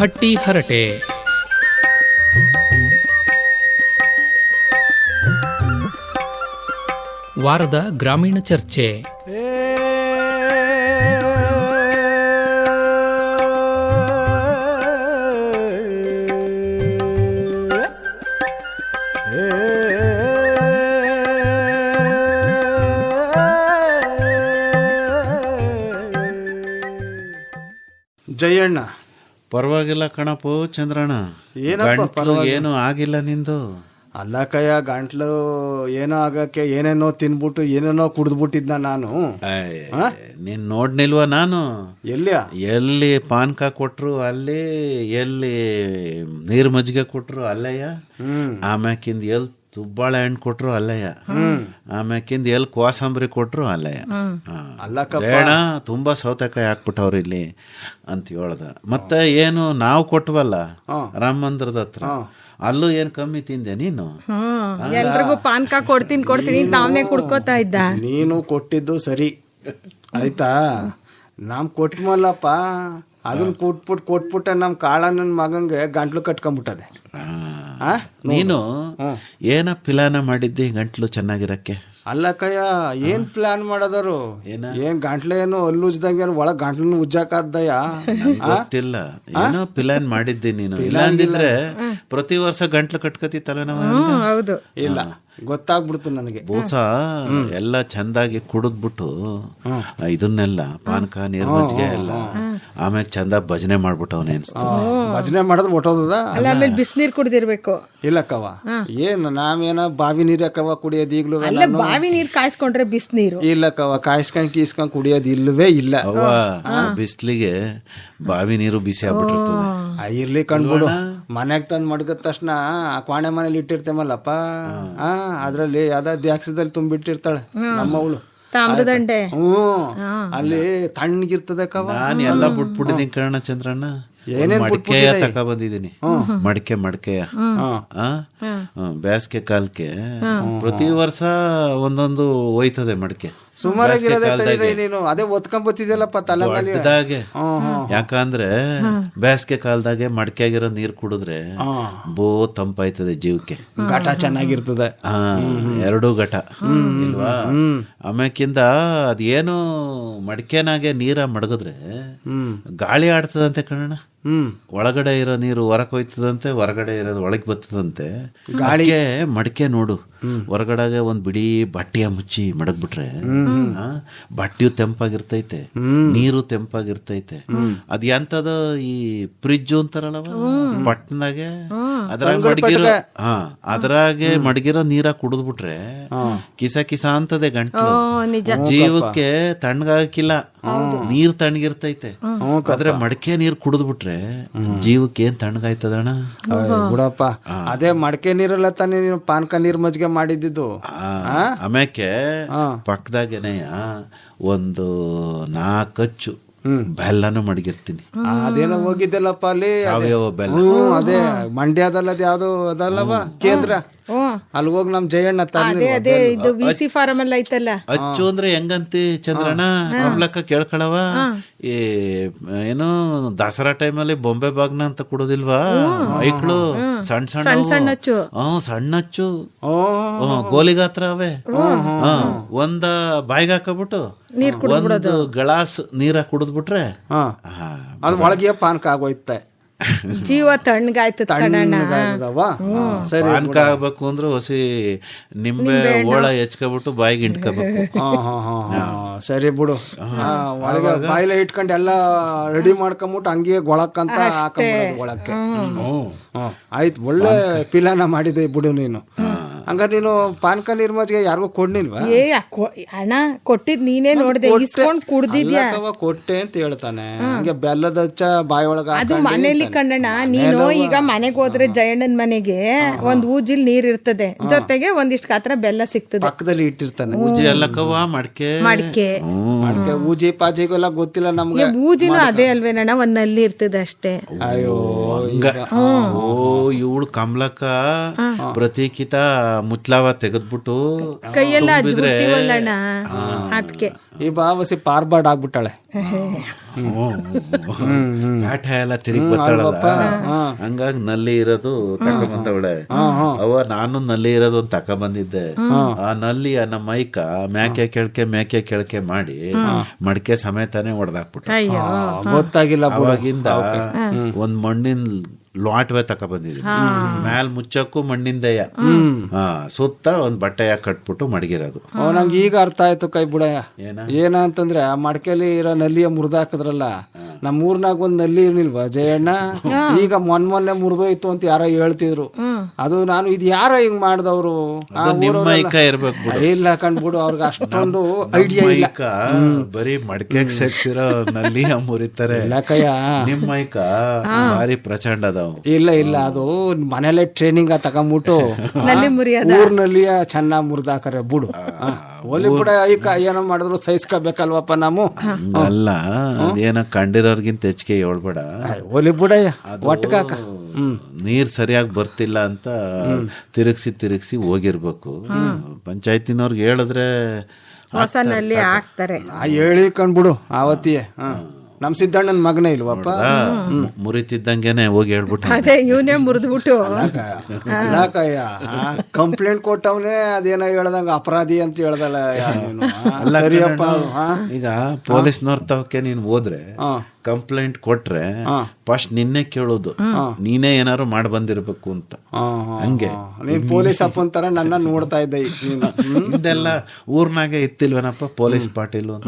ಹಟ್ಟಿ ಹರಟೆ. ವಾರದ ಗ್ರಾಮೀಣ ಚರ್ಚೆ. ಜಯಣ್ಣ, ಪರವಾಗಿಲ್ಲ ಕಣಪ್ಪು ಚಂದ್ರಣ್ಣ. ಏನು ಆಗಿಲ್ಲ ನಿಂದು? ಅಲ್ಲ ಕಯ್ಯ, ಗಂಟ್ಲು ಏನೋ ಆಗಕ್ಕೆ ಏನೇನೋ ತಿನ್ಬಿಟ್ಟು ಏನೇನೋ ಕುಡಿದ್ಬಿಟ್ಟಿದ್ನ ನಾನು. ನೀನ್ ನೋಡ್ನಿಲ್ವಾ ನಾನು? ಎಲ್ಲಿ ಪಾನ್ಕ ಕೊಟ್ರು ಅಲ್ಲಿ, ಎಲ್ಲಿ ನೀರ್ ಮಜ್ಜಿಗೆ ಕೊಟ್ರು ಅಲ್ಲಯ್ಯ, ಆಮ್ಯಾಕಿಂದ ಎಲ್ಲಿ ತುಬ್ಬಾಳೆ ಹಣ್ಣು ಕೊಟ್ರು ಅಲ್ಲಯ್ಯ, ಆಮ್ಯಾಕಿಂದ ಎಲ್ಲಿ ಕೋಸಂಬರಿ ಕೊಟ್ರು ಅಲ್ಲಯ್ಯ. ಬೇಡ, ತುಂಬಾ ಸೌತೆಕಾಯಿ ಹಾಕ್ಬಿಟ್ಟವ್ರು ಇಲ್ಲಿ ಅಂತ ಹೇಳ್ದ. ಮತ್ತೆ ಏನು ನಾವು ಕೊಟ್ವಲ್ಲ ರಾಮ ಮಂದಿರದ ಹತ್ರ, ಅಲ್ಲೂ ಏನ್ ಕಮ್ಮಿ ತಿಂದೆ ನೀನು? ಎಲ್ರಿಗೂ ಪಾನ್ಕ ಕೊಡ್ತೀನಿ ತಾವನೇ ಕುಡ್ಕೋತಾ ಇದ್ದ. ನೀನು ಕೊಟ್ಟಿದ್ದು ಸರಿ ಆಯ್ತಾ, ನಮ್ ಕೊಟ್ಮಲ್ಲಪ್ಪ, ಅದನ್ನ ಕೊಟ್ಬಿಟ್ಟೆ ನಮ್ ಕಾಳ ನನ್ ಮಗಂಗೆ ಗಂಟ್ಲು ಕಟ್ಕೊಂಡ್ಬಿಟ್ಟದೆ. ನೀನು ಏನ ಪ್ಲಾನ ಮಾಡಿದ್ದಿ ಗಂಟ್ಲು ಚೆನ್ನಾಗಿರಕ್ಕೆ? ಅಲ್ಲ ಕಯ್ಯ, ಏನ್ ಪ್ಲಾನ್ ಮಾಡೋದರು? ಏನ್ ಗಂಟ್ಲೆ ಏನು ಅಲ್ಲುಜ್ದಂಗೆ ಒಳಗ್ ಗಂಟ್ಲನ್ನು ಉಜ್ಜಾಕದ್ದಯ್ಯ? ಗೊತ್ತಿಲ್ಲ, ಏನೋ ಪ್ಲಾನ್ ಮಾಡಿದ್ದಿ ನೀನು. ಇಲ್ಲ ಅಂದಿದ್ರೆ ಪ್ರತಿ ವರ್ಷ ಗಂಟ್ಲು ಕಟ್ಕತಿತ್ತಲ್ಲ ನಾವು. ಹೌದು, ಇಲ್ಲ ಗೊತ್ತಾಗ್ಬಿಡ್ತು ನನಗೆ. ಬೂಸ ಎಲ್ಲ ಚಂದಾಗಿ ಕುಡಿದ್ಬಿಟ್ಟು ಇದನ್ನೆಲ್ಲ ಪಾನಕ ನೀರ್ ಮಜ್ಜಿಗೆ ಎಲ್ಲ ಆಮ್ಯಾಗ ಚಂದ ಭಜನೆ ಮಾಡ್ಬಿಟ್ಟವನೇ ಅನ್ಸ್ತ. ಭಜನೆ ಮಾಡೋದು ಒಟ್ಟೋದ. ಆಮೇಲೆ ಬಿಸಿನೀರ್ ಕುಡ್ದಿರ್ಬೇಕು. ಇಲ್ಲಕ್ಕವ, ಏನ್ ನಾವೇನ ಬಾವಿ ನೀರ್ ಯಾಕವ ಕುಡಿಯೋದು ಈಗ್ಲೂ? ಬಾವಿ ನೀರ್ ಕಾಯಿಸ್ಕೊಂಡ್ರೆ ಬಿಸಿನೀರು. ಇಲ್ಲಕ್ಕವ, ಕಾಯಿಸ್ಕೊಂಡ್ ಕುಡಿಯೋದು ಇಲ್ಲವೇ ಇಲ್ಲ. ಬಿಸ್ಲಿಗೆ ಬಾವಿ ನೀರು ಬಿಸಿ ಆಗ್ಬಿಟ್ಟಿರ್ತದೆ. ಇರ್ಲಿ ಕಂಡ್ಬಿಡು, ಮನ್ಯಾಗ ತಂದ್ ಮಡ್ಗದ ತಕ್ಷಣ ಕ್ವಾಣೆ ಮನೇಲಿ ಇಟ್ಟಿರ್ತೇಮಲ್ಲಪ್ಪ, ಅದ್ರಲ್ಲಿ ಯಾವ್ದ ದ್ಯಾಕ್ಸದಲ್ಲಿ ತುಂಬಿಟ್ಟಿರ್ತಾಳೆ ನಮ್ಮವಳು ತಾಮ್ರದಂಡೆ. ಅಲ್ಲಿ ತಣ್ಣಗಿರ್ತದೆ ಕವ. ನಾನು ಎಲ್ಲ ಬಿಟ್ಬಿಟ್ಟಿದ್ದೀನಿ ಕಣ ಚಂದ್ರಣ್ಣ. ಮಡಿಕೆಯ ತಕ ಬಂದಿದ್ದೀನಿ. ಮಡಿಕೆಯ ಬೇಸಿಗೆ ಕಾಲಕ್ಕೆ ಪ್ರತಿ ವರ್ಷ ಒಂದೊಂದು ಹೋಯ್ತದೆ ಮಡಿಕೆ. ನೀನು ಅದೇ ಒತ್ಕೊಂಬತ್ತಿದ್ಯಲ್ಲಪ್ಪ ತಲೆದಾಗೆ. ಯಾಕಂದ್ರೆ ಬೇಸಿಗೆ ಕಾಲದಾಗೆ ಮಡಿಕೆಯಾಗಿರೋ ನೀರ್ ಕುಡಿದ್ರೆ ಬೋ ತಂಪಾಯ್ತದೆ ಜೀವಕ್ಕೆ. ಘಟ ಚೆನ್ನಾಗಿರ್ತದೆ. ಎರಡೂ ಘಟ ಇಲ್ವಾ? ಆಮ್ಯಾಕಿಂದ ಅದೇನು ಮಡಿಕೆನಾಗೆ ನೀರ ಮಡಗಿದ್ರೆ ಗಾಳಿ ಆಡ್ತದಂತೆ ಕಣ. ಒಳಗಡೆ ಇರೋ ನೀರು ಹೊರಗೆ ಹೋಯ್ತದಂತೆ, ಹೊರಗಡೆ ಇರೋದು ಒಳಗೆ ಬರ್ತದಂತೆ. ಗಾಳಿಗೆ ಮಡಿಕೆ ನೋಡು, ಹೊರಗಡೆಗೆ ಒಂದ್ ಬಿಡಿ ಬಟ್ಟೆಯ ಮುಚ್ಚಿ ಮಡಗ್ಬಿಟ್ರೆ ಬಟ್ಟೆಯು ತೆಂಪಾಗಿರ್ತೈತೆ, ನೀರು ತೆಂಪಾಗಿರ್ತೈತೆ. ಅದ್ ಎಂತದ ಈ ಫ್ರಿಜ್ ಅಂತಾರಲ್ಲವ ಪಟ್ಟಣದಾಗೆ, ಅದ್ರಾಗೆ ಮಡಗಿರೋ ನೀರ ಕುಡಿದ್ಬಿಟ್ರೆ ಕಿಸ ಕಿಸ ಅಂತದೆ ಗಂಟ್ಲು. ಜೀವಕ್ಕೆ ತಣ್ಣಗಾಕಿಲ್ಲ, ನೀರ್ ತಣ್ಣಗಿರ್ತೈತೆ. ಆದ್ರೆ ಮಡಿಕೆ ನೀರ್ ಕುಡಿದ್ಬಿಟ್ರೆ ಜೀವಕ್ಕೆ ಏನ್ ತಣ್ಣಗಾಯ್ತದಣ್ಣ. ಬಿಡಪ್ಪ, ಅದೇ ಮಡಿಕೆ ನೀರೆಲ್ಲ ತಾನೇ ನೀನು ಪಾನಕ ನೀರ್ ಮಜ್ಜಿಗೆ ಮಾಡಿದ್ದು. ಆಮ್ಯಾಕೆ ಪಕ್ಕದಾಗೆನೆಯ ಒಂದು 4 ಅಚ್ಚು ಬೆಲ್ಲನು ಮಡಗಿರ್ತೀನಿ. ಅದೇನೋ ಹೋಗಿದ್ದೆಲ್ಲಪ್ಪ ಅಲ್ಲಿ, ಸಾವಯವ ಬೆಲ್ಲ. ಅದೇ ಮಂಡ್ಯದಲ್ಲದ ಯಾವ್ದು ಅದಲ್ಲವ ಕೇಂದ್ರ, ಅಲ್ಲಿ ಹೋಗಿ ನಮ್ ಜಯಣ್ಣ ಫಾರಂ ಎಲ್ಲ ಐತಲ್ಲ. ಅಚ್ಚು ಅಂದ್ರೆ ಹೆಂಗಂತಿ ಚಂದ್ರಣ್ಣ? ಕಮ್ಲಕ್ಕ ಕೇಳ್ಕೊಳವ, ಈ ಏನು ದಸರಾ ಟೈಮಲ್ಲಿ ಬೊಂಬೆ ಬಾಗ್ನ ಅಂತ ಕೊಡೋದಿಲ್ವಾ ಐಕ್ಳು? ಸಣ್ಣ ಸಣ್ಣ ಅಚ್ಚು ಗೋಲಿಗಾತ್ರ ಅವೇ. ಒಂದ ಬಾಯಿಗೆ ಹಾಕಬಿಟ್ಟು ಒಂದು ಗ್ಲಾಸ್ ನೀರ ಕುಡಿದ್ಬಿಟ್ರೆ ಅದು ಒಳಗೆ ಪಾನಕ ಆಗೋಯ್ತೆ. ಜೀವ ತಣ್ಣಗಾಯ್ತು. ಪಾನಕ ಆಗ್ಬೇಕು ಅಂದ್ರೆ ಹೊಸಿ ನಿಂಬೆ ಓಳ ಹೆಚ್ಕೊಬಿಟ್ಟು ಬಾಯಿಗೆ ಇಂಟ್ಕೋಬೇಕು. ಸರಿ ಬಿಡು, ಒಳಗೆ ಬಾಯಿಲೆ ಇಟ್ಕೊಂಡು ಎಲ್ಲ ರೆಡಿ ಮಾಡ್ಕೊಂಬಿಟ್ಟು ಹಂಗೆ ಗೊಳಕ್ಕಂತ ಹಾಕೊಂಡ್ಬಿಡೋದು ಒಳಕ್ಕೆ. ಆಯ್ತು, ಒಳ್ಳೆ ಪಿಲಾನ ಮಾಡಿದೆ ಬಿಡು ನೀನು. ಹಂಗಾರೆ ನೀನು ಪಾನಕ ನೀರ್ ಮಜ್ಜಿಗೆ ಯಾರಿಗೂ ಕೊಡ್ನಿಲ್ವಾ? ಹಣ ಕೊಟ್ಟಿದ್ ನೀನೇ ನೋಡ್ದೆ, ಇಸ್ಕೊಂಡ್ ಕುಡ್ದಿದ್ಯಾ? ಕೊಟ್ಟೆ ಅಂತ ಹೇಳ್ತಾನೆ. ಹಂಗೆ ಬೆಲ್ಲದ ಹಚ್ಚ ಬಾಯಿ ಒಳಗ ಅದು ಮನೇಲಿ ಕಣ್ಣಣ್ಣ. ನೀನು ಈಗ ಮನೆಗೆ ಹೋದ್ರೆ ಜಯಣ್ಣನ್ ಮನೆಗೆ ಒಂದ್ ಊಜಿಲ್ ನೀರ್ ಇರ್ತದೆ, ಜೊತೆಗೆ ಒಂದಿಷ್ಟು ಗಾತ್ರ ಬೆಲ್ಲ ಸಿಗ್ತದೆ. ಪಕ್ಕದಲ್ಲಿ ಇಟ್ಟಿರ್ತಾನೆ. ಊಜಿ ಎಲ್ಲಕ್ಕವ ಮಡಿಕೆ ಊಜಿ ಪಾಜಿಗೆಲ್ಲ ಗೊತ್ತಿಲ್ಲ ನಮ್ಗೆ. ಊಜಿನೂ ಅದೇ ಅಲ್ವೇನಣ್ಣ, ಒಂದ್ ನಲ್ಲಿ ಇರ್ತದೆ ಅಷ್ಟೇ. ಅಯ್ಯೋ, ಇವಳು ಕಮಲಕ್ಕ ಪ್ರತಿ ಕಿತ ಮುಚ್ಲಾವ ತೆಗೆದ್ಬಿಟ್ಟು ಕೈಯೆಲ್ಲ ತುಂಬಿದ್ರೆ ಅಜ್ಬಿಡ್ತೀವಲ್ಲಣ್ಣ ಅದಕ್ಕೆ ಈ ಬಾವಸಿ ಪಾರ್ಬಾರ್ಡ್ ಆಗ್ಬಿಟ್ಟಾಳೆ. ಕಾಟ ಎಲ್ಲ ತಿರುಗಿ ಬರ್ತಾಳಲ್ಲ, ಹಂಗಾಗಿ ನಲ್ಲಿ ಇರೋದು ತಕೊಂಬಂದವಳೆ. ನಾನು ನಲ್ಲಿ ಇರೋದು ಒಂದು ತಕೊಂಬಂದಿದ್ದೆ. ಆ ನಲ್ಲಿ ನಮ್ಮ ಮೈಕ ಮೇಕೆ ಕೆಳಕೆ ಮಾಡಿ ಮಡಿಕೆ ಸಮೇತನೇ ಹೊಡೆದಾಕ್ಬಿಟ್ಟು ಗೊತ್ತಾಗಿಲ್ಲ. ಅವಾಗಿಂದ ಒಂದ್ ಮಣ್ಣಿನ ಲಾಟ್ವೆ ತಕೊಂಬಂದಿದ್ದೀನಿ. ಮ್ಯಾಲ್ ಮುಚ್ಚಕ್ಕೂ ಮಣ್ಣಿಂದೆಯ ಸುತ್ತ ಒಂದ್ ಬಟ್ಟೆಯ ಕಟ್ಬಿಟ್ಟು ಮಡಗಿರೋದು. ನಂಗೆ ಈಗ ಅರ್ಥ ಆಯ್ತು ಕೈ ಬುಡಯ್ಯ. ಏನ ಅಂತಂದ್ರೆ ಆ ಮಡಕೆಲಿ ಇರೋ ನಲ್ಲಿಯ ಮುರಿದಾಕಿದ್ರಲ್ಲ, ನಮ್ ಊರ್ನಾಗ ಒಂದ್ ನಲ್ಲಿ ಇರ್ಲಿಲ್ವಾ ಜಯಣ್ಣ? ಈಗ ಮೊನ್ನೆ ಮುರಿದೋಯ್ತು ಅಂತ ಯಾರೋ ಹೇಳ್ತಿದ್ರು. ಅದು ನಾನು ಇದು ಯಾರ ಹಿಂಗ್ ಮಾಡ್ದವ್ರು ಇಲ್ಲ ಕಂಡ್ಬಿಡು, ಅವ್ರಿಗೆ ಅಷ್ಟೊಂದು ಐಡಿಯಾ ಇಲ್ಲ. ಬರೀ ಮಡಕೆಗೆ ಸೇರ್ಸಿರೋ ನಲ್ಲಿ ಮುರಿತಾರೆ. ನಿಮ್ ಮೈಕ ಭಾರಿ ಪ್ರಚಂಡ ಅದ. ಇಲ್ಲ ಅದು ಮನೇಲೆ ಟ್ರೈನಿಂಗ್ ತಗೊಂಡ್ಬಿಟ್ಟು ಊರ್ನಲ್ಲಿ ಚೆನ್ನಾಗ್ ಮುರಿದಾಕರೆ ಬಿಡು. ಒಲಿ ಬಿಡ ಐಕ ಏನೋ ಮಾಡಿದ್ರು ಸಹಿಸ್ಕೋಬೇಕಲ್ವಪ್ಪ ನಾವು. ಅಲ್ಲ ಅದೇನೋ ಕಂಡಿರೋರ್ಗಿಂತ ಹೆಚ್ಚಿಗೆ ಹೇಳ್ಬೇಡ. ಒಲಿ ಬಿಡಯ್ಯ ಒಟ್ಕಾಕ ನೀರ್ ಸರಿಯಾಗಿ ಬರ್ತಿಲ್ಲ ಅಂತ ತಿರುಗಿಸಿ ಹೋಗಿರ್ಬೇಕು. ಪಂಚಾಯತಿನವ್ರಿಗೆ ಹೇಳಿದ್ರೆ ಹೊಸನಲ್ಲಿ ಹಾಕ್ತಾರೆ. ಹೇಳಿ ಕಂಡ್ಬಿಡು ಆವತ್ತಿಯೇ. ನಮ್ ಸಿದ್ದಣ್ಣನ ಮಗನೇ ಇಲ್ವಪ್ಪ, ಮುರಿತಿದ್ದಂಗೆನೆ ಹೋಗಿ ಹೇಳ್ಬಿಟ್ಟು ಅದೇ ಇವನೇ ಮುರಿದ್ಬಿಟ್ಟು ಕಂಪ್ಲೇಂಟ್ ಕೊಟ್ಟವನೇ ಅದೇನೋ ಹೇಳ್ದಂಗ ಅಪರಾಧಿ ಅಂತ ಹೇಳ್ದಲ್ಲ. ಸರಿಯಪ್ಪ, ಈಗ ಪೊಲೀಸ್ನವ್ರ ತವಕ್ಕೆ ನೀನ್ ಹೋದ್ರೆ ಕಂಪ್ಲೇಂಟ್ ಕೊಟ್ರೆ ಫಸ್ಟ್ ನಿನ್ನೆ ಕೇಳೋದು, ನೀನೇ ಏನಾರು ಮಾಡಿ ಬಂದಿರ್ಬೇಕು ಅಂತ. ಹಂಗೆ ನೀನ್ ಪೊಲೀಸ್ ಅಪ್ಪನ್ ತರ ನನ್ನ ನೋಡ್ತಾ ಇದ್ದೆ. ಇದೆಲ್ಲ ಊರ್ನಾಗೆ ಇತ್ತಿಲ್ವೇನಪ್ಪ ಪೊಲೀಸ್ ಪಾಟೀಲು ಅಂತ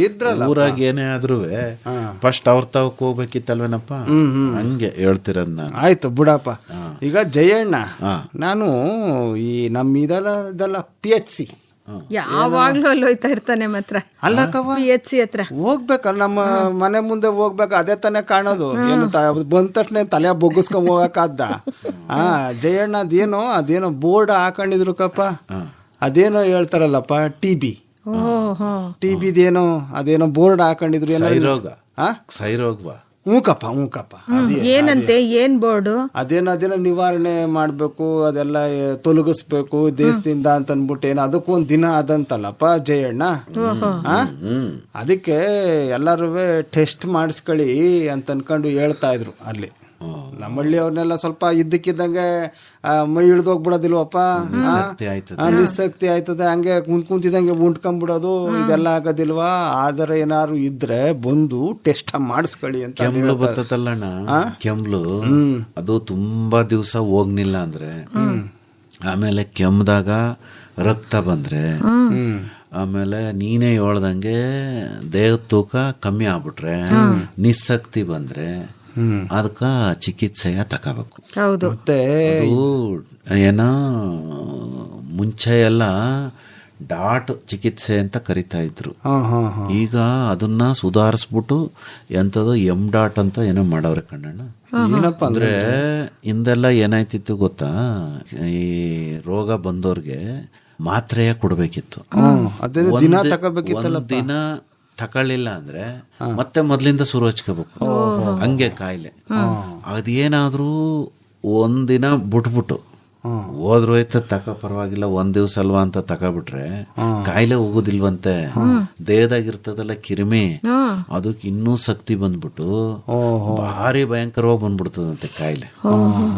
ಇದ್ರಲ್ಲ. ಊರಾಗ ಏನೇ ಆದ್ರೂ ಫಸ್ಟ್ ಅವ್ರ ತವಕ್ ಹೋಗ್ಬೇಕಿತ್ತಲ್ವೇನಪ್ಪ. ಹಂಗೆ ಹೇಳ್ತಿರೋದ್ ನಾನು. ಆಯ್ತು ಬಿಡಪ್ಪ. ಈಗ ಜಯಣ್ಣ, ನಾನು ಈ ನಮ್ಮ ಇದೆಲ್ಲ PHC ಯಾವಾಗ್ಲೂ ಅಲ್ಲಿ ಹೋಯ್ತಾ ಇರ್ತಾನೆ ಮಾತ್ರ. ಅಲ್ಲಕ್ಕವ PHC ಹತ್ರ ಹೋಗ್ಬೇಕಲ್ಲ, ನಮ್ಮ ಮನೆ ಮುಂದೆ ಹೋಗ್ಬೇಕು, ಅದೇ ತಾನೇ ಕಾಣೋದು. ಏನು ಬಂದ ತಕ್ಷಣ ತಲೆ ಬೊಗ್ಗಿಸ್ಕೊಂಡ್ ಹೋಗಕ್ಕಾದ್ದ? ಜಯಣ್ಣ ಅದೇನೋ ಬೋರ್ಡ್ ಹಾಕೊಂಡಿದ್ರು ಕಪ್ಪ, ಅದೇನೋ ಹೇಳ್ತಾರಲ್ಲಪ್ಪ TB ಅದೇನೋ ಬೋರ್ಡ್ ಹಾಕೊಂಡಿದ್ರು. ಸೈರೋಗ ಹ್ಞೂಕಪ್ಪ ಏನಂತೆ, ಏನ್ ಬೋರ್ಡು? ಅದೇನೋ ನಿವಾರಣೆ ಮಾಡ್ಬೇಕು, ಅದೆಲ್ಲ ತೊಲಗಿಸ್ಬೇಕು ದೇಶದಿಂದ ಅಂತ ಅನ್ಬಿಟ್ಟು ಅದಕ್ಕೂ ಒಂದ್ ದಿನ ಅದಂತಲ್ಲಪ್ಪ ಜಯಣ್ಣ. ಅದಕ್ಕೆ ಎಲ್ಲಾರು ಟೆಸ್ಟ್ ಮಾಡಿಸ್ಕೊಳ್ಳಿ ಅಂತ ಅನ್ಕೊಂಡು ಹೇಳ್ತಾ ಇದ್ರು ಅಲ್ಲಿ. ನಮ್ಮಳ್ಳಿ ಅವ್ರನ್ನೆಲ್ಲ ಸ್ವಲ್ಪ ಇದ್ದಕ್ಕಿದ್ದಂಗೆ ಮೈ ಹಿಡ್ದೋಗ್ಬಿಡೋದಿಲ್ವಪ್ಪ, ನಿಸ್ಸಕ್ತಿ ಆಯ್ತದೆ. ಹಂಗೆ ಕುಂತಿದಂಗೆ ಉಂಟ್ಕೊಂಡ್ಬಿಡೋದು, ಇದೆಲ್ಲ ಆಗೋದಿಲ್ವಾ? ಆದ್ರೆ ಏನಾರು ಇದ್ರೆ ಬಂದು ಟೆಸ್ಟ್ ಮಾಡಿಸ್ಕೊಳ್ಳಿ ಅಂತ. ಕೆಮ್ಲು ಬರ್ತದಲ್ಲಣ್ಣ, ಕೆಮ್ಲು ಅದು ತುಂಬಾ ದಿವಸ ಹೋಗ್ನಿಲ್ಲ ಅಂದ್ರೆ, ಆಮೇಲೆ ಕೆಮ್ದಾಗ ರಕ್ತ ಬಂದ್ರೆ, ಆಮೇಲೆ ನೀನೇ ಹೇಳ್ದಂಗೆ ದೇಹದ ತೂಕ ಕಮ್ಮಿ ಆಗ್ಬಿಟ್ರೆ, ನಿಸ್ಸಕ್ತಿ ಬಂದ್ರೆ ಅದಕ್ಕ ಚಿಕಿತ್ಸೆಯ ತಗೋಬೇಕು. ಮತ್ತೆ ಏನೋ ಮುಂಚೆ ಎಲ್ಲ ಡಾಟ್ ಚಿಕಿತ್ಸೆ ಅಂತ ಕರಿತಾ ಇದ್ರು. ಈಗ ಅದನ್ನ ಸುಧಾರಿಸ್ಬಿಟ್ಟು ಎಂತದು MDOT ಅಂತ ಏನೋ ಮಾಡವ್ರೆ ಕಣ್ಣಣ್ಣ. ಏನಪ್ಪ ಅಂದ್ರೆ ಹಿಂದೆಲ್ಲ ಏನಾಯ್ತಿತ್ತು ಗೊತ್ತಾ, ಈ ರೋಗ ಬಂದವ್ರಿಗೆ ಮಾತ್ರೆಯ ಕೊಡ್ಬೇಕಿತ್ತು. ದಿನ ತಕೊಳ್ಳಿಲ್ಲ ಅಂದ್ರೆ ಮತ್ತೆ ಮೊದ್ಲಿಂದ ಶುರು ಹಚ್ಕೋಬೇಕು. ಹಂಗೆ ಕಾಯಿಲೆ ಅದೇನಾದ್ರೂ ಒಂದಿನ ಬಿಟ್ಬಿಟ್ಟು ಹೋದ್ರು ಆಯ್ತ ಪರವಾಗಿಲ್ಲ, ಒಂದ್ ದಿವ್ಸ ಅಲ್ವಾ ಅಂತ ತಕೊಬಿಟ್ರೆ ಕಾಯಿಲೆ ಹೋಗುದಿಲ್ವಂತೆ. ದೇಹದಾಗಿರ್ತದಲ್ಲ ಕಿರಿಮಿ, ಅದಕ್ಕೆ ಇನ್ನೂ ಶಕ್ತಿ ಬಂದ್ಬಿಟ್ಟು ಭಾರಿ ಭಯಂಕರವಾಗಿ ಬಂದ್ಬಿಡ್ತದಂತೆ ಕಾಯಿಲೆ.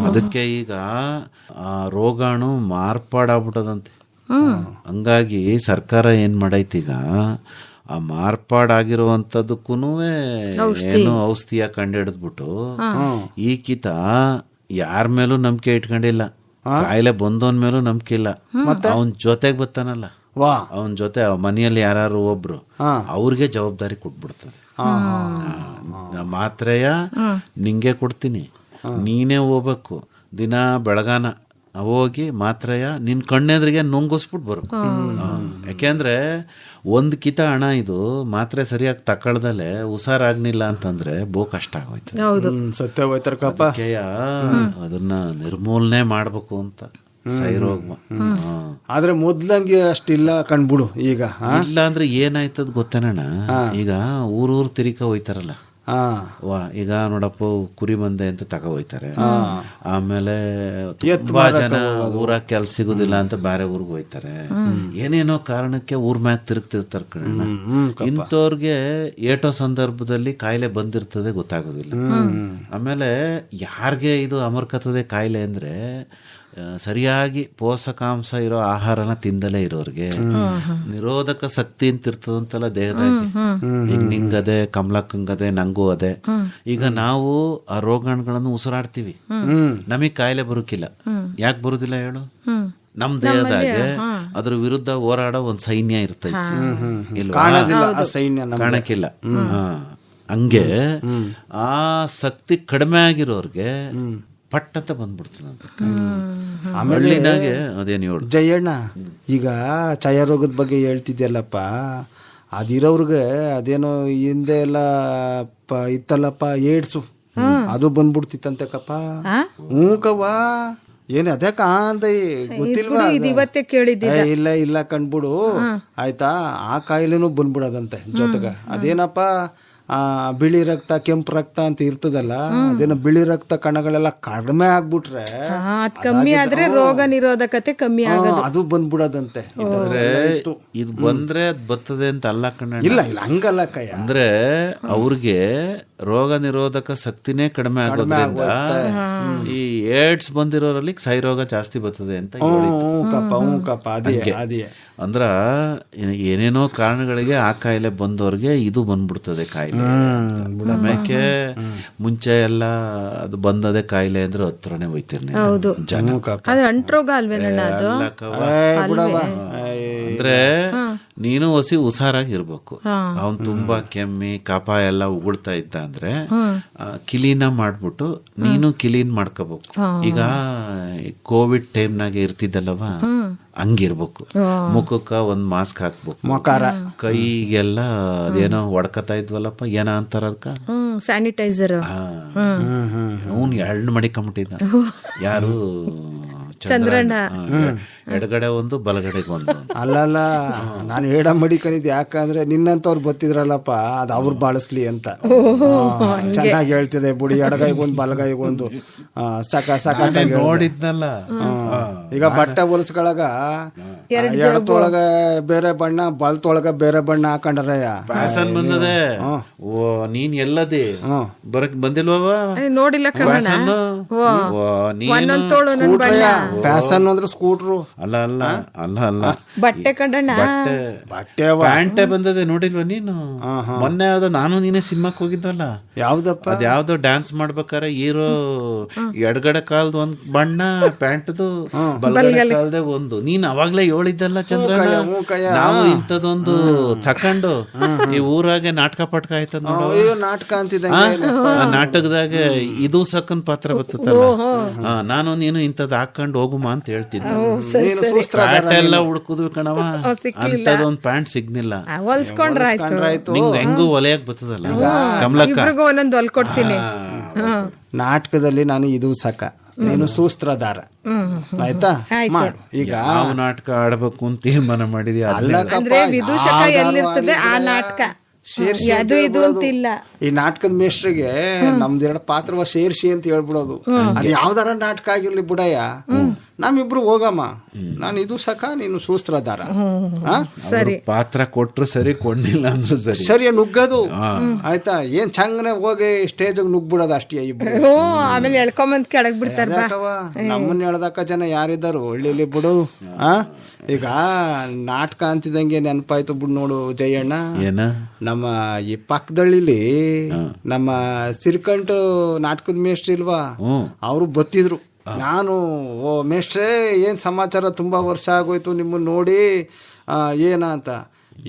ಅದಕ್ಕೆ ಈಗ ಆ ರೋಗಾಣು ಮಾರ್ಪಾಡಾಗ್ಬಿಟ್ಟದಂತೆ. ಹಂಗಾಗಿ ಸರ್ಕಾರ ಏನ್ ಮಾಡೈತೀಗ, ಆ ಮಾರ್ಪಾಡಾಗಿರುವಂತದಕ್ಕೂ ಏನು ಔಷಧಿಯ ಕಂಡಿಡಿದ್ಬಿಟ್ಟು ಈಕಿತ ಯಾರ ಮೇಲೂ ನಂಬಿಕೆ ಇಟ್ಕೊಂಡಿಲ್ಲ, ಕಾಯಿಲೆ ಬಂದವನ್ ಮೇಲೂ ನಂಬಿಕೆ ಇಲ್ಲ. ಅವನ್ ಜೊತೆಗೆ ಬರ್ತಾನಲ್ಲ, ಅವನ್ ಜೊತೆ ಮನೆಯಲ್ಲಿ ಯಾರು ಒಬ್ರು ಅವ್ರಿಗೆ ಜವಾಬ್ದಾರಿ ಕೊಟ್ಬಿಡ್ತದೆ. ಮಾತ್ರೆಯ ನಿಂಗೆ ಕೊಡ್ತೀನಿ, ನೀನೇ ಹೋಗ್ಬೇಕು ದಿನ ಬೆಳಗಾನ ಹೋಗಿ ಮಾತ್ರೆಯ ನಿನ್ ಕಣ್ಣೆದ್ರಿಗೆ ನುಂಗಿಸ್ಬಿಟ್ಟು ಬರ್ಬೇಕು. ಯಾಕೆಂದ್ರೆ ಒಂದ್ ಕಿತ ಹಣ ಇದು ಮಾತ್ರೆ ಸರಿಯಾಗಿ ತಕೊಳ್ದಲೆ ಹುಷಾರಾಗ್ನಿಲ್ಲ ಅಂತಂದ್ರೆ ಬಹು ಕಷ್ಟ ಆಗೋಯ್ತು. ಸತ್ಯ ಹೋಯ್ತಾರಪ್ಪ. ಅದನ್ನ ನಿರ್ಮೂಲನೆ ಮಾಡ್ಬೇಕು ಅಂತ ಸೈರೋಗ. ಆದ್ರೆ ಮೊದ್ಲಂಗೆ ಅಷ್ಟಿಲ್ಲ ಕಂಡ್ಬಿಡು. ಈಗ ಇಲ್ಲ ಅಂದ್ರೆ ಏನಾಯ್ತದ ಗೊತ್ತೇನಣ್ಣ, ಈಗ ಊರೂರ್ ತಿರಿಕ ಹೋಯ್ತಾರಲ್ಲ, ಈಗ ನೋಡಪ್ಪ ಕುರಿ ಮಂದೆ ಅಂತ ತಗೋಯ್ತಾರೆ, ಆಮೇಲೆ ತುಂಬಾ ಜನ ಊರಾಗ ಕೆಲ್ಸ ಸಿಗುದಿಲ್ಲ ಅಂತ ಬೇರೆ ಊರ್ಗ್ ಹೋಯ್ತಾರೆ, ಏನೇನೋ ಕಾರಣಕ್ಕೆ ಊರ್ ಮ್ಯಾಗ ತಿರುಗ್ತಿರ್ತಾರೆ ಕಣ. ಇಂಥವ್ರಿಗೆ ಏಟೋ ಸಂದರ್ಭದಲ್ಲಿ ಕಾಯಿಲೆ ಬಂದಿರ್ತದೆ ಗೊತ್ತಾಗೋದಿಲ್ಲ. ಆಮೇಲೆ ಯಾರಿಗೆ ಇದು ಅಮರ್ಕತದೆ ಕಾಯಿಲೆ ಅಂದ್ರೆ ಸರಿಯಾಗಿ ಪೋಷಕಾಂಶ ಇರೋ ಆಹಾರನ ತಿಂದಲೇ ಇರೋರ್ಗೆ, ನಿರೋಧಕ ಶಕ್ತಿ ಅಂತ ಇರ್ತದಂತಲ್ಲ ದೇಹದಾಗಿ, ಹಿಂಗ್ ನಿಂಗದೆ ಕಮಲಕ್ಕಂಗದೆ ನಂಗೂ ಅದೇ. ಈಗ ನಾವು ಆ ರೋಗಾಣುಗಳನ್ನು ಉಸಿರಾಡ್ತೀವಿ, ನಮಗ್ ಕಾಯಿಲೆ ಬರುಕಿಲ್ಲ. ಯಾಕೆ ಬರುದಿಲ್ಲ ಹೇಳು? ನಮ್ ದೇಹದಾಗೆ ಅದ್ರ ವಿರುದ್ಧ ಹೋರಾಡೋ ಒಂದ್ ಸೈನ್ಯ ಇರ್ತೈತಿ, ಕಾಣಕ್ಕಿಲ್ಲ. ಹಂಗೆ ಆ ಶಕ್ತಿ ಕಡಿಮೆ ಆಗಿರೋರ್ಗೆ ಪಟ್ಟಂತ ಬಂದ್ಬಿಡ್ತದಂತೆ. ಆಮೇಲೆ ಅದೇನು ಹೇಳು ಜಯಣ್ಣ, ಈಗ ಛಾಯಾರೋಗದ ಬಗ್ಗೆ ಹೇಳ್ತಿದ್ಯಲ್ಲಪ್ಪ, ಅದಿರೋರ್ಗೆ ಅದೇನೋ ಹಿಂದೆ ಎಲ್ಲ ಇತ್ತಲ್ಲಪ್ಪ ಏಡ್ಸು, ಅದು ಬಂದ್ಬಿಡ್ತಿತ್ತಂತೆ ಕಪ್ಪ. ಹ್ಞೂ ಕವ್ವ, ಏನ್ ಅದೇ ಕಾಂತ ಗೊತ್ತಿಲ್ವಾ? ಇವತ್ತೇ ಕೇಳಿದ್ದೆ. ಇಲ್ಲ ಕಂಡ್ಬಿಡು ಆಯ್ತಾ, ಆ ಕಾಯಿಲೆನೂ ಬಂದ್ಬಿಡೋದಂತೆ ಜೊತೆಗೆ. ಅದೇನಪ್ಪ ಬಿಳಿ ರಕ್ತ ಕೆಂಪು ರಕ್ತ ಅಂತ ಇರ್ತದಲ್ಲ, ಅದೇನೋ ಬಿಳಿ ರಕ್ತ ಕಣಗಳೆಲ್ಲ ಕಡಿಮೆ ಆಗ್ಬಿಟ್ರೆ, ಕಮ್ಮಿ ಆದ್ರೆ ರೋಗ ನಿರೋಧಕತೆ ಕಮ್ಮಿ ಆಗೋದು, ಅದು ಬಂದ್ಬಿಡೋದಂತೆ. ಇದು ಬಂದ್ರೆ ಅದ್ ಬರ್ತದೆ ಅಂತ ಅಲ್ಲ ಕಣ. ಇಲ್ಲ ಹಂಗಲ್ಲ ಕಯ್ಯ, ಅಂದ್ರೆ ಅವ್ರಿಗೆ ರೋಗ ನಿರೋಧಕ ಶಕ್ತಿನೇ ಕಡಿಮೆ ಆಗೋದ್ರಿಂದ ಈ ಏಡ್ಸ್ ಬಂದಿರೋರಲ್ಲಿ ಕ್ಷಯರೋಗ ಜಾಸ್ತಿ ಬರ್ತದೆ ಅಂತ. ಅದೇ ಅಂದ್ರ ಏನೇನೋ ಕಾರಣಗಳಿಗೆ ಆ ಕಾಯಿಲೆ ಬಂದವ್ರಿಗೆ ಇದು ಬಂದ್ಬಿಡ್ತದೆ ಕಾಯಿಲೆ. ಆಮೇಲೆ ಮುಂಚೆ ಎಲ್ಲ ಅದು ಬಂದದೆ ಕಾಯಿಲೆ ಅಂದ್ರೆ ಹತ್ರನೇ ಹೋಯ್ತಿರ್ನಿ ಜನ. ಅಂದ್ರೆ ನೀನು ಹೊಸಿ ಹುಷಾರಾಗಿ ಇರ್ಬೇಕು. ಅವನ್ ತುಂಬಾ ಕೆಮ್ಮಿ ಕಫ ಎಲ್ಲ ಉಗುಳ್ತಾ ಇದ್ದ ಅಂದ್ರೆ ಕ್ಲೀನ ಮಾಡ್ಬಿಟ್ಟು ನೀನು ಕ್ಲೀನ್ ಮಾಡ್ಕೋಬೇಕು. ಈಗ ಕೋವಿಡ್ ಟೈಮ್ನಾಗ ಇರ್ತಿದ್ದಲ್ಲವ, ಹಂಗಿರ್ಬೇಕು. ಮುಖಕ್ಕ ಒಂದ್ ಮಾಸ್ಕ್ ಹಾಕ್ಬೇಕು, ಕೈಗೆಲ್ಲ ಅದೇನೋ ಹೊಡ್ಕತಾ ಇದ್ವಲ್ಲಪ್ಪ, ಏನ ಅಂತಾರ ಅದಕ್ಕ ಸ್ಯಾನಿಟೈಸರ್. ಅವ್ನು ಎಳ್ಳು ಮಡಿಕೊಂಬಿಟ್ಟಿದ್ದ ಯಾರು ಚಂದ್ರಣ್ಣ. ಎಡಗಡೆ ಒಂದು ಬಲಗಡೆಗೆ ಒಂದು. ಅಲ್ಲಲ್ಲ, ನಾನು ಹೇಳ ಮಡಿಕನಿದ್ ಯಾಕಂದ್ರೆ ನಿನ್ನಂತವ್ರು ಬತ್ತಿದ್ರಲ್ಲಪ್ಪ, ಅದು ಅವ್ರು ಬಾಳಿಸ್ಲಿ ಅಂತ. ಚೆನ್ನಾಗಿ ಹೇಳ್ತಿದೆ ಬುಡಿ, ಎಡಗೈಗೊಂದು ಬಲಗೈಗೊಂದು ಸಾಕ ನೋಡಿದ್ನಲ್ಲ. ಈಗ ಬಟ್ಟೆ ಹೊಲಸ್ಕೊಳಗ ಎಡತೊಳಗ ಬೇರೆ ಬಣ್ಣ, ಬಲ್ತೊಳಗ ಬೇರೆ ಬಣ್ಣ ಹಾಕೊಂಡ್ರಯ್ಯ. ಫ್ಯಾಷನ್ ಬಂದದೆ. ಓ ನೀನ್ ಎಲ್ಲದೆ ಬರಕ್ ಬಂದಿಲ್ವ? ನೋಡಿಲ್ಲ ಫ್ಯಾಷನ್ ಅಂದ್ರೆ ಸ್ಕೂಟ್ರು ಅಲ್ಲ ಅಲ್ಲ ಅಲ್ಲ ಅಲ್ಲ ಬಟ್ಟೆ ಕಂಡಣ್ಣ, ಬಟ್ಟೆ ಪ್ಯಾಂಟೆ ಬಂದದೆ ನೋಡಿಲ್ವ ನೀನು? ಮೊನ್ನೆ ಯಾವ್ದೋ ನಾನು ನೀನೇ ಸಿನಿಮಾಕ್ ಹೋಗಿದ್ವಲ್ಲ, ಯಾವ್ದಪ್ಪ ಅದ್ ಯಾವ್ದೋ ಡ್ಯಾನ್ಸ್ ಮಾಡ್ಬೇಕಾರೆ ಹೀರೋ ಎಡಗಡೆ ಕಾಲ್ದು ಒಂದ್ ಬಣ್ಣ ಪ್ಯಾಂಟ್ದು, ಬಲಗಡೆ ಕಾಲ್ದೆ ಒಂದು. ನೀನ್ ಅವಾಗ್ಲೇ ಹೇಳಿದ್ದಲ್ಲ ಚಂದ್ರ, ನಾವು ಇಂಥದೊಂದು ತಕೊಂಡು ಈ ಊರಾಗೆ ನಾಟಕ ಪಟ್ಕ ಆಯ್ತದ ನಾಟಕ ಅಂತಿದ್ದ. ನಾಟಕದಾಗ ಇದು ಸಕ್ಕನ್ ಪಾತ್ರ ಬರ್ತದಲ್ಲ, ನಾನು ನೀನು ಇಂಥದ್ ಹಾಕೊಂಡು ಹೋಗುಮ ಅಂತ ಹೇಳ್ತಿದ್ದೆ. ಪ್ಯಾಂಟ್ ಎಲ್ಲ ಹುಡುಕುದ್ವಿ ಕಣವ, ಅಂತದೊಂದ್ ಪ್ಯಾಂಟ್ ಸಿಗ್ನಿಲ್ಲ. ನಿಂಗ್ ಹೆಂಗು ಒಲೆಯಾಗ ಬರ್ತದಲ್ಲ ಕಮಲಕ್ಕ, ಒಂದೊಂದು ಹೊಲ್ಕೊಡ್ತೀನಿ. ನಾಟಕದಲ್ಲಿ ನಾನು ಇದು ಸಕ, ನೀನು ಸೂಸ್ತ್ರಧಾರ, ಆಯ್ತಾ? ಈಗ ಯಾವ ನಾಟಕ ಆಡ್ಬೇಕು ಅಂತ ತೀರ್ಮಾನ ಮಾಡಿದ್ಯಾ? ವಿದೂಷಕ ಎಲ್ಲಿರ್ತದೆ ಆ ನಾಟಕ ಅದು ಇದು ಅಂತಿಲ್ಲ. ಈ ನಾಟಕದ ಮೇಷ್ಟ್ರಿಗೆ ನಮ್ದೆರಡು ಪಾತ್ರವ ಸೇರ್ಸಿ ಅಂತ ಹೇಳ್ಬಿಡೋದು. ಅದು ಯಾವ್ದಾರ ನಾಟಕ ಆಗಿರ್ಲಿ ಬಿಡಯ್ಯ, ನಮ್ಮಿಬ್ರು ಹೋಗಮ್ಮ, ನಾನು ಇದು ಸಕ ನೀನು ಸೂಸ್ತ್ರಧಾರ. ಸರಿ, ಪಾತ್ರ ಕೊಟ್ರು ಸರಿ, ಕೊಡ್ಲಿಲ್ಲ ಅಂದ್ರು ಸರಿ, ಸರಿಯ ನುಗ್ಗದು ಆಯ್ತಾ? ಏನ್ ಚಂಗನೆ ಹೋಗಿ ಸ್ಟೇಜ್ ನುಗ್ಬಿಡೋದು ಅಷ್ಟೇ ಇಬ್ರು. ಆಮೇಲೆ ಎಳ್ಕೊಂಬಂದ್ ಕೆಳಗ್ ಬಿಡ್ತಾರ. ನಮ್ಮನ್ನ ಹೇಳ್ದಕ್ಕ ಜನ ಯಾರಿದ್ದಾರು ಹಳ್ಳಿಲಿ ಬಿಡು. ಈಗ ನಾಟಕ ಅಂತಿದಂಗೆ ನೆನಪಾಯ್ತು ಬಿಡು ನೋಡು ಜಯಣ್ಣ, ನಮ್ಮ ಈ ಪಕ್ಕದಳ್ಳಿಲಿ ನಮ್ಮ ಸಿರಿಕಂಠ ನಾಟಕದ ಮೇಷ್ಟ್ರು ಇಲ್ವಾ, ಅವರು ಬತ್ತಿದ್ರು. ನಾನು ಓ ಮೇಷ್ಟ್ರೇ ಏನ್ ಸಮಾಚಾರ, ತುಂಬಾ ವರ್ಷ ಆಗೋಯ್ತು ನಿಮ್ಮನ್ನ ನೋಡಿ, ಏನ ಅಂತ.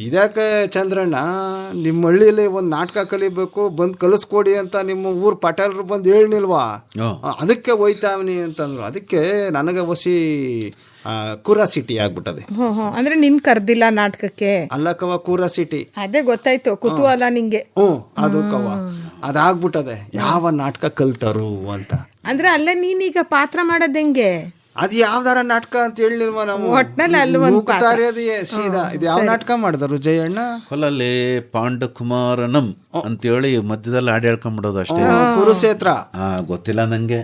ಇದಕ್ಕೆ ಚಂದ್ರಣ್ಣ, ನಿಮ್ಮ ಹಳ್ಳಿಯಲ್ಲಿ ಒಂದು ನಾಟಕ ಕಲಿಬೇಕು, ಬಂದು ಕಲಿಸ್ಕೊಡಿ ಅಂತ ನಿಮ್ಮ ಊರ್ ಪಟೇಲ್ರು ಬಂದು ಹೇಳಿಲ್ವಾ? ಅದಕ್ಕೆ ಹೋಯ್ತಾವ್ನಿ ಅಂತಂದ್ರು. ಅದಕ್ಕೆ ನನಗೆ ಹೊಸಿ ಕ್ಯೂರಿಯಾಸಿಟಿ ಆಗ್ಬಿಟ್ಟದೆ. ಅಂದ್ರೆ ನಿನ್ ಕರ್ದಿಲ್ಲ ನಾಟಕಕ್ಕೆ? ಅಲ್ಲಕವ ಕ್ಯೂರಿಯಾಸಿಟಿ, ಅದೇ ಗೊತ್ತಾಯ್ತು, ಕುತೂಹಲ ನಿಂಗೆ. ಅದು ಕವ ಅದಾಗ್ಬಿಟ್ಟದೆ, ಯಾವ ನಾಟಕ ಕಲ್ತರು ಅಂತ. ಅಂದ್ರೆ ಅಲ್ಲೇ ನೀನೀಗ ಪಾತ್ರ ಮಾಡೋದ್ ಹೆಂಗೆ? ಅದ್ ಯಾವ್ದಾರ ನಾಟಕ ಅಂತ ಹೇಳಿಲ್ವ ನಾವು ಒಟ್ನಲ್ಲಿ ಅಲ್ಲಿ ಒಂದ್ ಮೂಕುತಾರಿ ಅದು ಸೀದಾ ಇದು ಯಾವ ನಾಟಕ ಮಾಡಿದ್ರು ಜಯಣ್ಣ? ಹೊಲಲ್ಲಿ ಪಾಂಡಕುಮಾರನಂ ಅಂತೇಳಿ ಮಧ್ಯದಲ್ಲಿ ಹಾಡು ಹೇಳ್ಕೊಂಡ್ಬಿಡೋದು ಅಷ್ಟೇ. ಕುರುಕ್ಷೇತ್ರ ಗೊತ್ತಿಲ್ಲ ನಂಗೆ,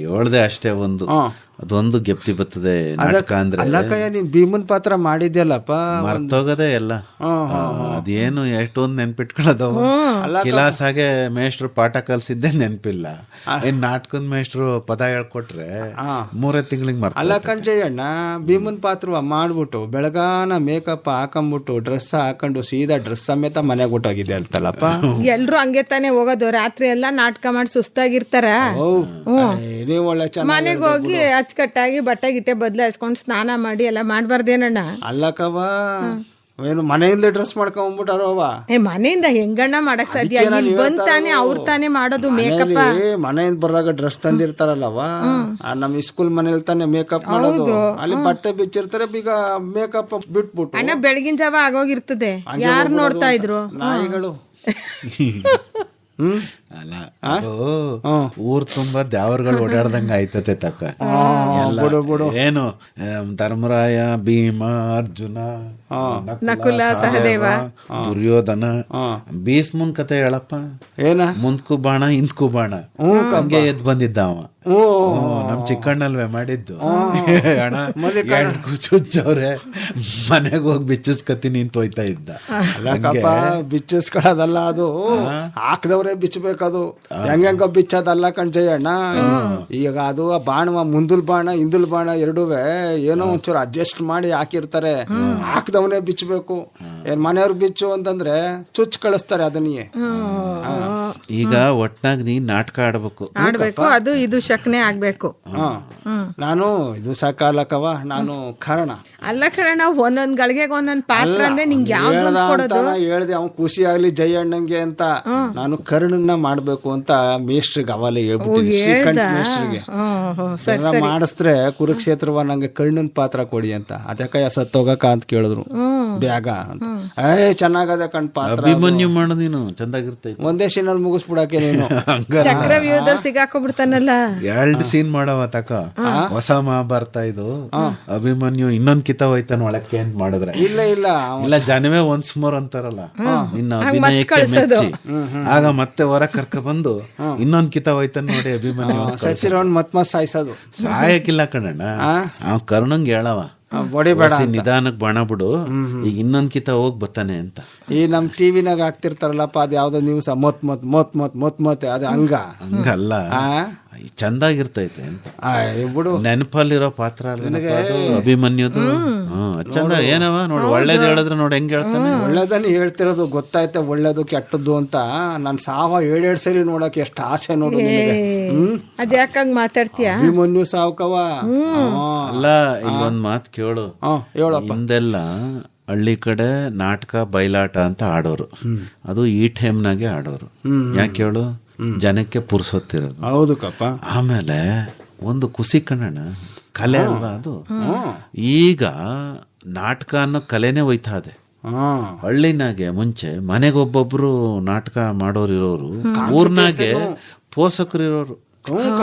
ಹೇಳ್ದೆ ಅಷ್ಟೇ. ಅದೊಂದು ಗೆಪ್ತಿ ಬರ್ತದೆ ನಾಟಕ ಅಂದ್ರೆ. ಅಲ್ಲಕ್ಕಯ್ಯ ನೀನ್ ಭೀಮನ್ ಪಾತ್ರ ಮಾಡಿದ್ಯಲ್ಲಪ್ಪ, ಮರ್ತೋಗದೆ ಎಲ್ಲ. ಅದೇನು ಎಷ್ಟೊಂದು ನೆನ್ಪಿಟ್ಕೊಳ್ಳೋದವ. ಕಿಲಾಸ್ ಹಾಗೆ ಮೇಷ್ಟ್ರು ಪಾಠ ಕಲ್ಸಿದ್ದೆ ನೆನ್ಪಿಲ್ಲ. ಏನ್ ನಾಟಕದ ಮೇಷ್ಟ್ರು ಪದ ಹೇಳ್ಕೊಟ್ರೆ 3 ತಿಂಗಳಿಗೆ ಮರ್ತ. ಅಲ್ಲ ಕಣ್ಜಯ್ಯಣ್ಣ, ಭೀಮನ್ ಪಾತ್ರ ಮಾಡ್ಬಿಟ್ಟು ಬೆಳಗಾನ ಮೇಕಪ್ ಹಾಕೊಂಡ್ಬಿಟ್ಟು ಡ್ರೆಸ್ ಹಾಕೊಂಡು ಸೀದಾ ಡ್ರೆಸ್ ಸಮೇತ ಮನೆಗೆ ಬಿಟ್ಟೋಗಿದೆ ಅಂತಲ್ಲಪ್ಪ. ಎಲ್ರು ಹಂಗೆ ತಾನೇ ಹೋಗೋದು, ರಾತ್ರಿ ಎಲ್ಲಾ ನಾಟಕ ಮಾಡಿ ಸುಸ್ತಾಗಿರ್ತಾರ. ನೀವು ಒಳ್ಳೆ ಮನೆಗೆ ಹೋಗಿ ಅಚ್ಚುಕಟ್ಟಾಗಿ ಬಟ್ಟೆ ಗಿಟ್ಟೆ ಬದಲಾಯಿಸ್ಕೊಂಡು ಸ್ನಾನ ಮಾಡಿ ಎಲ್ಲ ಮಾಡ್ಬಾರ್ದೇನಣ್ಣ? ಅಲ್ಲಕ್ಕವ ಏನು ಮನೆಯಿಂದ ಡ್ರೆಸ್ ಮಾಡ್ಕೊಂಡ್ಬಿಟ್ಟಾರವ. ಮನೆಯಿಂದ ಹೆಂಗಣ್ಣ ಮಾಡಕ್ ಸಾಧ್ಯ? ಇಲ್ಲಿ ಬಂದ್ ತಾನೇ ಅವ್ರ ತಾನೇ ಮಾಡೋದು ಮೇಕಪ್. ಮನೆಯಿಂದ ಬರಾಗ ಡ್ರೆಸ್ ತಂದಿರ್ತಾರಲ್ಲವ, ನಮ್ ಸ್ಕೂಲ್ ಮನೇಲಿ ತಾನೇ ಮೇಕಪ್ ಮಾಡೋದು. ಅಲ್ಲಿ ಬಟ್ಟೆ ಬಿಚ್ಚಿರ್ತಾರೆ, ಬೀಗ ಮೇಕಪ್ ಬಿಟ್ಬಿಟ್ಟು ಅಣ್ಣ ಬೆಳಗಿನ ಜಾವ ಆಗೋಗಿರ್ತದೆ, ಯಾರು ನೋಡ್ತಾ ಇದ್ರು? ನಾಯಿಗಳು. ಅಲ್ಲ, ಊರ್ ತುಂಬಾ ದ್ಯಾವರ್ಗಳು ಓಡಾಡ್ದಂಗ ಆಯ್ತತೆ ತಕ್ಕ. ಏನು ಧರ್ಮರಾಯ, ಭೀಮ, ಅರ್ಜುನ, ನಕುಲ, ಸಹದೇವ, ದುರ್ಯೋಧನ, ಭೀಷ್ಮನ್ ಕತೆ ಹೇಳಪ್ಪ. ಏನ ಮುಂದ್ಕು ಬಾಣ ಹಿಂದ್ಕು ಬಾಣ ಹಂಗೆ ಎದ್ ಬಂದಿದ್ದ ಅವ. ನಮ್ ಚಿಕ್ಕಣ್ಣಲ್ವೇ ಮಾಡಿದ್ದು. ಅಣ್ಣ ಚುಚ್ಚವ್ರೆ, ಮನೆಗ್ ಹೋಗಿ ಬಿಚ್ಚಿಸ್ಕತಿ ನಿಂತು ಹೋಯ್ತಾ ಇದ್ದ. ಅಲ್ಲಕ್ಕಪ್ಪ, ಬಿಚ್ಚಿಸ್ಕೊಳ್ಳೋದಲ್ಲ ಅದು, ಹಾಕ್ದವ್ರೆ ಬಿಚ್ಚಬೇಕದು. ಹೆಂಗ ಬಿಚ್ಚೋದಲ್ಲ ಕಣ್ಜಯ್ಯಣ್ಣ. ಈಗ ಅದು ಆ ಬಾಣ, ಮುಂದಲ್ ಬಾಣ ಹಿಂದಲ್ ಬಾಣ ಎರಡುವೆ ಏನೋ ಒಂಚೂರು ಅಡ್ಜಸ್ಟ್ ಮಾಡಿ ಹಾಕಿರ್ತಾರೆ. ಹಾಕ್ದವನೇ ಬಿಚ್ಚಬೇಕು. ಏನ್ ಮನೆಯವ್ರು ಬಿಚ್ಚು ಅಂತಂದ್ರೆ ಚುಚ್ ಕಳಿಸ್ತಾರೆ ಅದನ್ನೇ. ಈಗ ಒಟ್ನಾಗ ನೀನ್ ನಾಟಕ ಆಡ್ಬೇಕು, ಅದು ಇದು ಶಕ್ನೆ ಆಗ್ಬೇಕು. ನಾನು ಇದು ಸಾಕಲ್ಲಕ್ಕವ, ನಾನು ಕಾರಣ ಅಲ್ಲ ಕಣ, ಒಂದೊಂದ್ ಗಳಿಗೆ ಒಂದೊಂದ್ ಪಾತ್ರ ಅಂದ್ರೆ ನಿಂಗೆ ಯಾವ್ದು ಹೇಳ್ದೆ. ಅವ್ನು ಖುಷಿ ಆಗ್ಲಿ ಜಯಣ್ಣಂಗೆ ಅಂತ ನಾನು ಕರ್ಣನ್ನ ಮಾಡ್ಬೇಕು ಅಂತ ಮೇಷ್ಟ್ರಿಗೆ ಅವಾಲೆ ಹೇಳ್ಬಿಟ್ಟು, ಶ್ರೀಕಂಠ ಮೇಷ್ಟ್ರಿಗೆ ಮಾಡಿಸ್ರೆ ಕುರುಕ್ಷೇತ್ರವ ನಂಗೆ ಕರ್ಣನ್ ಪಾತ್ರ ಕೊಡಿ ಅಂತ. ಅದಕ್ಕ ಸತ್ತೋಗಕ ಅಂತ ಕೇಳಿದ್ರು ಬ್ಯಾಗ ಅಂತ. ಚೆನ್ನಾಗದೆ ಕಣ್ ಪಾತ್ರ. ಅಭಿಮನ್ಯು ಮಾಡು ನೀನು, ಚಂದಾಗಿರ್ತೈತಿ. ಒಂದೇ ಸೀನಲ್ಲಿ ಮುಗಿಸ್ಬಿಡಕ್ಕೆ ನೀನು. ಚಕ್ರವ್ಯೂಹದಲ್ಲಿ ಸಿಗಾಕೊಂಡ್ಬಿಡ್ತಾನಲ್ಲ. 2 ಸೀನ್ ಮಾಡವ ತಕ. ಹೊಸ ಮಹಾಭಾರತ ಇದು. ಅಭಿಮನ್ಯು ಇನ್ನೊಂದ್ ಕಿತ ಹೋಯ್ತಾನ ಒಳಕ್ಕೆ ಅಂತ ಮಾಡಿದ್ರೆ, ಇಲ್ಲ ಜನವೇ ಒನ್ಸ್ ಮೋರ್ ಅಂತಾರಲ್ಲ, ನಿನ್ನ ಅಭಿನಯಕ್ಕೆ ಮೆಚ್ಚಿ ಆಗ ಮತ್ತೆ ಹೊರ ಕರ್ಕ ಬಂದು ಇನ್ನೊಂದ್ ಕಿತ ಹೋಯ್ತಾನ ನೋಡಿ ಅಭಿಮನ್ಯು. ಸಚಿರವನ್ ಮತ್ ಸಾಯಿಸೋದು. ಸಾಯಕ್ಕಿಲ್ಲ ಕಣಣ್ಣ, ಅವ್ ಕರ್ಣಂಗ್ ಹೇಳವ, ಹೊಡಿಬೇಡ, ನಿಧಾನಕ್ ಬಾಣ ಬಿಡು, ಈಗ ಇನ್ನೊಂದ್ ಕಿತ ಹೋಗ್ ಬರ್ತಾನೆ ಅಂತ. ಈ ನಮ್ ಟಿವಿನಾಗ ಹಾಕ್ತಿರ್ತಾರಲ್ಲಪ್ಪ, ಅದ್ ಯಾವ್ದೋ ನ್ಯೂಸ್ ಮೊತ್ ಅದು ಹಂಗಲ್ಲ, ಚಂದಾಗಿರ್ತೈತೆ ಅಂತ. ಬಿಡು, ನೆನಪಲ್ಲಿರೋ ಪಾತ್ರ ಅಭಿಮನ್ಯುದು ಚಂದ. ಏನವ ನೋಡು, ಒಳ್ಳೇದ್ ಹೇಳಿದ್ರೆ ನೋಡಿ ಹೆಂಗ್ ಹೇಳ್ತಾನೆ. ಒಳ್ಳೇದನ್ನ ಹೇಳ್ತಿರೋದು ಗೊತ್ತಾಯ್ತೆ, ಒಳ್ಳೇದು ಕೆಟ್ಟದ್ದು ಅಂತ. ನಾನ್ 7 ಸರಿ ನೋಡಕ್ ಎಷ್ಟು ಆಸೆ ನೋಡು. ಅದ್ಯಾಕಂಗ್ ಮಾತಾಡ್ತೀಯ? ಅಭಿಮನ್ಯು ಸಾವ್ಕವ ಅಲ್ಲ. ಇಲ್ಲೊಂದ್ ಮಾತ್ ಕೇಳು, ಹಿಂದೆಲ್ಲ ಹಳ್ಳಿ ಕಡೆ ನಾಟಕ ಬಯಲಾಟ ಅಂತ ಆಡೋರು. ಅದು ಈ ಟೈಮ್ನಾಗೆ ಆಡೋರು. ಯಾಕೆ ಹೇಳು? ಜನಕ್ಕೆ ಪುರ್ಸೊತ್ತಿರೋದು. ಹೌದು ಕಪ್ಪ. ಆಮೇಲೆ ಒಂದು ಕುಸಿ ಕಣಣ್ಣ, ಕಲೆ ಅಲ್ವಾ ಅದು. ಈಗ ನಾಟಕ ಅನ್ನೋ ಕಲೆನೇ ಹೋಯ್ತಾ ಇದೆ. ಹಳ್ಳಿನಾಗೆ ಮುಂಚೆ ಮನೆಗೊಬ್ಬೊಬ್ರು ನಾಟಕ ಮಾಡೋರು ಇರೋರು, ಊರ್ನಾಗೆ ಪೋಷಕರು ಇರೋರು.